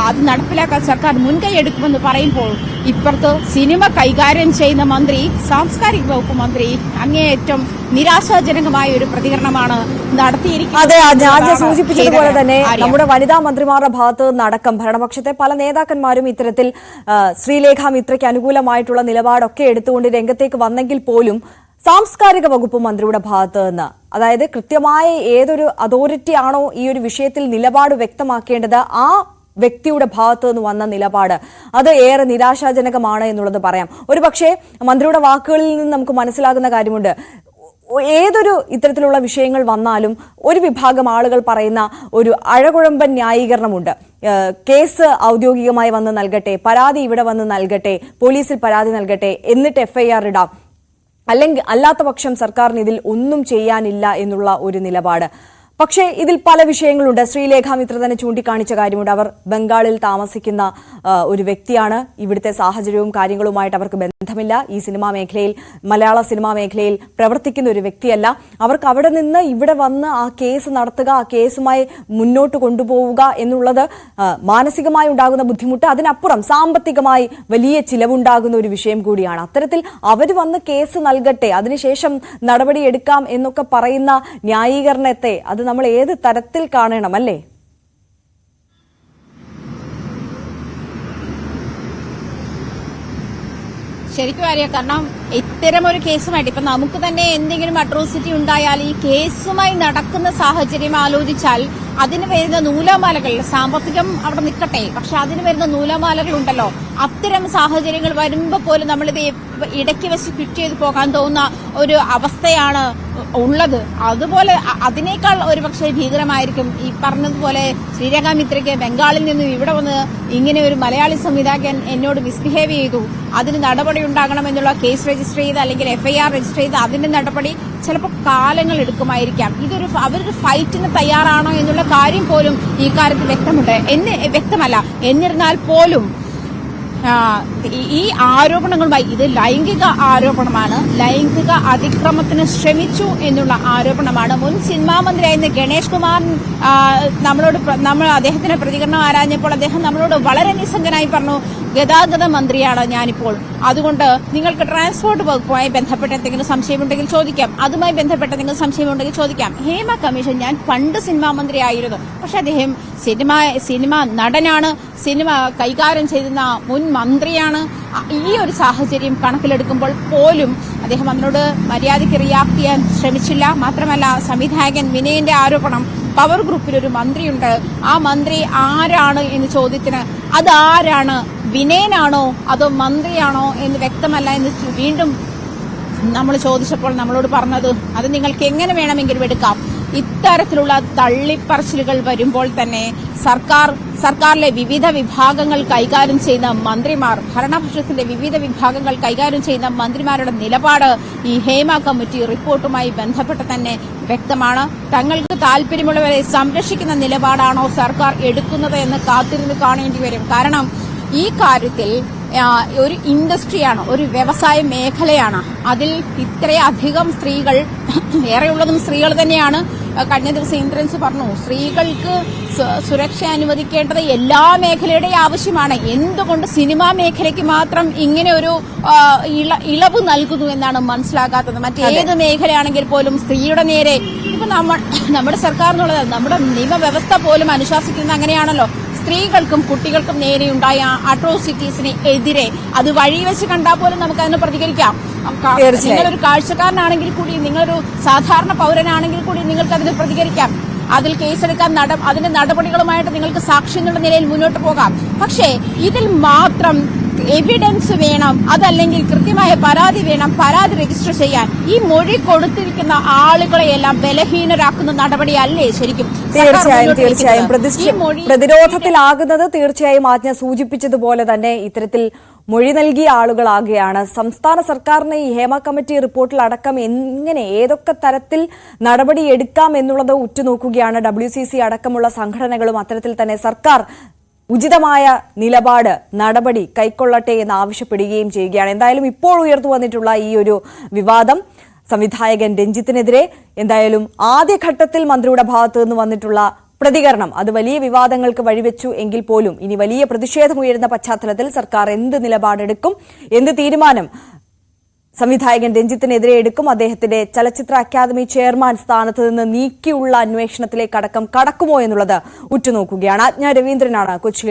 അത് നടപ്പിലാക്കാൻ സർക്കാർ മുൻകൈ എടുക്കുമെന്ന് പറയുമ്പോൾ ഇപ്പുറത്ത് സിനിമ കൈകാര്യം ചെയ്യുന്ന മന്ത്രി, സാംസ്കാരിക വകുപ്പ് മന്ത്രി അങ്ങേയറ്റം നിരാശാജനകമായ ഒരു പ്രതികരണമാണ് നടത്തിയിരിക്കുന്നത്. അതെ, ഞാൻ സൂചിപ്പിച്ചതുപോലെ തന്നെ നമ്മുടെ വനിതാ മന്ത്രിമാരുടെ ഭാഗത്ത് നിന്നടക്കം ഭരണപക്ഷത്തെ പല നേതാക്കന്മാരും ഇത്തരത്തിൽ ശ്രീലേഖ മിത്രയ്ക്ക് അനുകൂലമായിട്ടുള്ള നിലപാടൊക്കെ എടുത്തുകൊണ്ട് രംഗത്തേക്ക് വന്നെങ്കിൽ പോലും സാംസ്കാരിക വകുപ്പ് മന്ത്രിയുടെ ഭാഗത്ത് നിന്ന്, അതായത് കൃത്യമായ ഏതൊരു അതോറിറ്റി ആണോ ഈ ഒരു വിഷയത്തിൽ നിലപാട് വ്യക്തമാക്കേണ്ടത്, ആ വ്യക്തിയുടെ ഭാഗത്തു നിന്ന് വന്ന നിലപാട് അത് ഏറെ നിരാശാജനകമാണ് എന്നുള്ളത് പറയാം. ഒരുപക്ഷെ മന്ത്രിയുടെ വാക്കുകളിൽ നിന്ന് നമുക്ക് മനസ്സിലാകുന്ന കാര്യമുണ്ട്. ഏതൊരു ഇത്തരത്തിലുള്ള വിഷയങ്ങൾ വന്നാലും ഒരു വിഭാഗം ആളുകൾ പറയുന്ന ഒരു അഴകുഴമ്പൻ ന്യായീകരണമുണ്ട്. കേസ് ഔദ്യോഗികമായി വന്ന് നൽകട്ടെ, പരാതി ഇവിടെ വന്ന് നൽകട്ടെ, പോലീസിൽ പരാതി നൽകട്ടെ, എന്നിട്ട് FIR ഇടാം, അല്ലെങ്കിൽ അല്ലാത്ത പക്ഷം സർക്കാരിന് ഇതിൽ ഒന്നും ചെയ്യാനില്ല എന്നുള്ള ഒരു നിലപാട്. പക്ഷേ ഇതിൽ പല വിഷയങ്ങളുണ്ട്. ശ്രീലേഖ മിത്ര തന്നെ ചൂണ്ടിക്കാണിച്ച കാര്യമുണ്ട്. അവർ ബംഗാളിൽ താമസിക്കുന്ന ഒരു വ്യക്തിയാണ്. ഇവിടുത്തെ സാഹചര്യവും കാര്യങ്ങളുമായിട്ട് അവർക്ക് ബന്ധമില്ല. ഈ സിനിമാ മേഖലയിൽ, മലയാള സിനിമാ മേഖലയിൽ പ്രവർത്തിക്കുന്ന ഒരു വ്യക്തിയല്ല. അവർക്ക് അവിടെ നിന്ന് ഇവിടെ വന്ന് ആ കേസ് നടത്തുക, ആ കേസുമായി മുന്നോട്ട് കൊണ്ടുപോവുക എന്നുള്ളത് മാനസികമായി ഉണ്ടാകുന്ന ബുദ്ധിമുട്ട്, അതിനപ്പുറം സാമ്പത്തികമായി വലിയ ചിലവുണ്ടാകുന്ന ഒരു വിഷയം കൂടിയാണ്. അത്തരത്തിൽ അവർ വന്ന് കേസ് നൽകട്ടെ, അതിനുശേഷം നടപടിയെടുക്കാം എന്നൊക്കെ പറയുന്ന ന്യായീകരണത്തെ അത് നമ്മൾ ഏത് തരത്തിൽ കാണണം, അല്ലേ? ശരിക്കും അറിയാം. കാരണം ഇത്തരം ഒരു കേസുമായിട്ട് ഇപ്പൊ നമുക്ക് തന്നെ എന്തെങ്കിലും അട്രോസിറ്റി ഉണ്ടായാൽ ഈ കേസുമായി നടക്കുന്ന സാഹചര്യം ആലോചിച്ചാൽ അതിന് വരുന്ന നൂലാമാലകൾ, സാമ്പത്തികം അവിടെ നിൽക്കട്ടെ, പക്ഷെ അതിന് വരുന്ന നൂലാമാലകൾ ഉണ്ടല്ലോ, അത്തരം സാഹചര്യങ്ങൾ വരുമ്പോൾ പോലും നമ്മളിത് ഇടയ്ക്ക് വെച്ച് ക്വിറ്റ് ചെയ്ത് പോകാൻ തോന്നുന്ന ഒരു അവസ്ഥയാണ് ഉള്ളത്. അതുപോലെ അതിനേക്കാൾ ഒരുപക്ഷെ ഭീകരമായിരിക്കും ഈ പറഞ്ഞതുപോലെ ശ്രീരേഖ മിത്രയ്ക്ക് ബംഗാളിൽ നിന്നും ഇവിടെ വന്ന് ഇങ്ങനെ ഒരു മലയാളി സംവിധായകൻ എന്നോട് മിസ്ബിഹേവ് ചെയ്തു, അതിന് നടപടി ഉണ്ടാകണമെന്നുള്ള കേസ് രജിസ്റ്റർ ചെയ്ത് അല്ലെങ്കിൽ FIR രജിസ്റ്റർ ചെയ്ത് അതിന്റെ നടപടി ചിലപ്പോൾ കാലങ്ങൾ എടുക്കുമായിരിക്കാം. അവരൊരു ഫൈറ്റിന് തയ്യാറാണോ എന്നുള്ള കാര്യം പോലും ഈ കാര്യത്തിൽ വ്യക്തമല്ല. എന്നിരുന്നാൽ പോലും ഈ ആരോപണങ്ങളുമായി, ഇത് ലൈംഗിക ആരോപണമാണ്, ലൈംഗിക അതിക്രമത്തിന് ശ്രമിച്ചു എന്നുള്ള ആരോപണമാണ്. മുൻ സിനിമാ മന്ത്രിയായിരുന്ന ഗണേഷ് കുമാർ നമ്മൾ അദ്ദേഹത്തിന്റെ പ്രതികരണം ആരാഞ്ഞപ്പോൾ അദ്ദേഹം നമ്മളോട് വളരെ നിസ്സംഗനായി പറഞ്ഞു, ഗതാഗത മന്ത്രിയാണ് ഞാനിപ്പോൾ, അതുകൊണ്ട് നിങ്ങൾക്ക് ട്രാൻസ്പോർട്ട് വകുപ്പുമായി ബന്ധപ്പെട്ട എന്തെങ്കിലും സംശയമുണ്ടെങ്കിൽ ചോദിക്കാം, അതുമായി ബന്ധപ്പെട്ട എന്തെങ്കിലും സംശയമുണ്ടെങ്കിൽ ചോദിക്കാം. ഹേമ കമ്മീഷൻ ഞാൻ പണ്ട് സിനിമാ മന്ത്രിയായിരുന്നു, പക്ഷെ അദ്ദേഹം സിനിമ നടനാണ്, സിനിമ കൈകാര്യം ചെയ്യുന്ന മുൻ മന്ത്രിയാണ്. ഈ ഒരു സാഹചര്യം കണക്കിലെടുക്കുമ്പോൾ പോലും അദ്ദേഹം അതിനോട് മര്യാദയ്ക്ക് റിയാക്ട് ചെയ്യാൻ ശ്രമിച്ചില്ല. മാത്രമല്ല, സംവിധായകൻ വിനയന്റെ ആരോപണം, പവർ ഗ്രൂപ്പിൽ ഒരു മന്ത്രിയുണ്ട്, ആ മന്ത്രി ആരാണ് എന്ന ചോദ്യത്തിന് അതാരാണ്, വിനയനാണോ അതോ മന്ത്രിയാണോ എന്ന് വ്യക്തമല്ല എന്ന് വീണ്ടും നമ്മൾ ചോദിച്ചപ്പോൾ നമ്മളോട് പറഞ്ഞത് അത് നിങ്ങൾക്ക് എങ്ങനെ വേണമെങ്കിലും എടുക്കാം. ഇത്തരത്തിലുള്ള തള്ളിപ്പറച്ചിലുകൾ വരുമ്പോൾ തന്നെ സർക്കാരിലെ വിവിധ വിഭാഗങ്ങൾ കൈകാര്യം ചെയ്യുന്ന മന്ത്രിമാർ, ഭരണപക്ഷത്തിന്റെ വിവിധ വിഭാഗങ്ങൾ കൈകാര്യം ചെയ്യുന്ന മന്ത്രിമാരുടെ നിലപാട് ഈ ഹേമ കമ്മിറ്റി റിപ്പോർട്ടുമായി ബന്ധപ്പെട്ട് തന്നെ വ്യക്തമാണ്. തങ്ങൾക്ക് താല്പര്യമുള്ളവരെ സംരക്ഷിക്കുന്ന നിലപാടാണോ സർക്കാർ എടുക്കുന്നത് എന്ന് കാത്തിരുന്ന് കാണേണ്ടി വരും. കാരണം ഈ കാര്യത്തിൽ ഒരു ഇൻഡസ്ട്രിയാണ്, ഒരു വ്യവസായ മേഖലയാണ്. അതിൽ ഇത്രയധികം സ്ത്രീകൾ, ഏറെയുള്ളതും സ്ത്രീകൾ തന്നെയാണ്. കഴിഞ്ഞ ദിവസം ഇന്ദ്രൻസ് പറഞ്ഞു, സ്ത്രീകൾക്ക് സുരക്ഷ അനുവദിക്കേണ്ടത് എല്ലാ മേഖലയുടെയും ആവശ്യമാണ്. എന്തുകൊണ്ട് സിനിമാ മേഖലയ്ക്ക് മാത്രം ഇങ്ങനെ ഒരു ഇളവ് നൽകുന്നു എന്നാണ് മനസ്സിലാക്കാത്തത്. മറ്റേത് മേഖലയാണെങ്കിൽ പോലും സ്ത്രീയുടെ നേരെ ഇപ്പൊ നമ്മുടെ സർക്കാർ എന്നുള്ളത്, നമ്മുടെ നിയമവ്യവസ്ഥ പോലും അനുശാസിക്കുന്നത് അങ്ങനെയാണല്ലോ. സ്ത്രീകൾക്കും കുട്ടികൾക്കും നേരെയുണ്ടായ അട്രോസിറ്റീസിന് എതിരെ അത് വഴിവെച്ച് കണ്ടാൽ പോലും നമുക്ക് അതിന് പ്രതികരിക്കാം. നിങ്ങളൊരു കാഴ്ചക്കാരനാണെങ്കിൽ കൂടി, നിങ്ങളൊരു സാധാരണ പൗരനാണെങ്കിൽ കൂടി നിങ്ങൾക്ക് അതിന് പ്രതികരിക്കാം. അതിൽ കേസെടുക്കാൻ അതിന്റെ നടപടികളുമായിട്ട് നിങ്ങൾക്ക് സാക്ഷി എന്നുള്ള നിലയിൽ മുന്നോട്ട് പോകാം. പക്ഷേ ഇതിൽ മാത്രം എവിഡൻസ് വേണം, അതല്ലെങ്കിൽ കൃത്യമായ പരാതി വേണം, പരാതി രജിസ്റ്റർ ചെയ്യാൻ. ഈ മൊഴി കൊടുത്തിരിക്കുന്ന ആളുകളെയെല്ലാം ബലഹീനരാക്കുന്ന നടപടിയല്ലേ ശരിക്കും? തീർച്ചയായും പ്രതിരോധത്തിലാകുന്നത് തീർച്ചയായും ആജ്ഞ സൂചിപ്പിച്ചതുപോലെ തന്നെ ഇത്തരത്തിൽ മൊഴി നൽകിയ ആളുകളാകുകയാണ്. സംസ്ഥാന സർക്കാരിന് ഈ ഹേമ കമ്മിറ്റി റിപ്പോർട്ടിൽ അടക്കം എങ്ങനെ ഏതൊക്കെ തരത്തിൽ നടപടി എടുക്കാം എന്നുള്ളത് ഉറ്റുനോക്കുകയാണ്. WCC അടക്കമുള്ള സംഘടനകളും അത്തരത്തിൽ തന്നെ സർക്കാർ ഉചിതമായ നിലപാട്, നടപടി കൈക്കൊള്ളട്ടെ എന്ന് ആവശ്യപ്പെടുകയും ചെയ്യുകയാണ്. എന്തായാലും ഇപ്പോൾ ഉയർന്നു വന്നിട്ടുള്ള ഈ ഒരു വിവാദം സംവിധായകൻ രഞ്ജിത്തിനെതിരെ എന്തായാലും ആദ്യഘട്ടത്തിൽ മന്ത്രിയുടെ ഭാഗത്തു നിന്ന് വന്നിട്ടുള്ള പ്രതികരണം അത് വലിയ വിവാദങ്ങൾക്ക് വഴിവെച്ചു എങ്കിൽ പോലും ഇനി വലിയ പ്രതിഷേധമുയരുന്ന പശ്ചാത്തലത്തിൽ സർക്കാർ എന്ത് നിലപാടെടുക്കും, എന്ത് തീരുമാനം സംവിധായകൻ രഞ്ജിത്തിനെതിരെ എടുക്കും, അദ്ദേഹത്തിന്റെ ചലച്ചിത്ര അക്കാദമി ചെയർമാൻ സ്ഥാനത്ത് നിന്ന് നീക്കിയുള്ള അന്വേഷണത്തിലേക്കടക്കം കടക്കുമോ എന്നുള്ളത് ഉറ്റുനോക്കുകയാണ്. ആജ്ഞ രവീന്ദ്രനാണ് കൊച്ചിയിൽ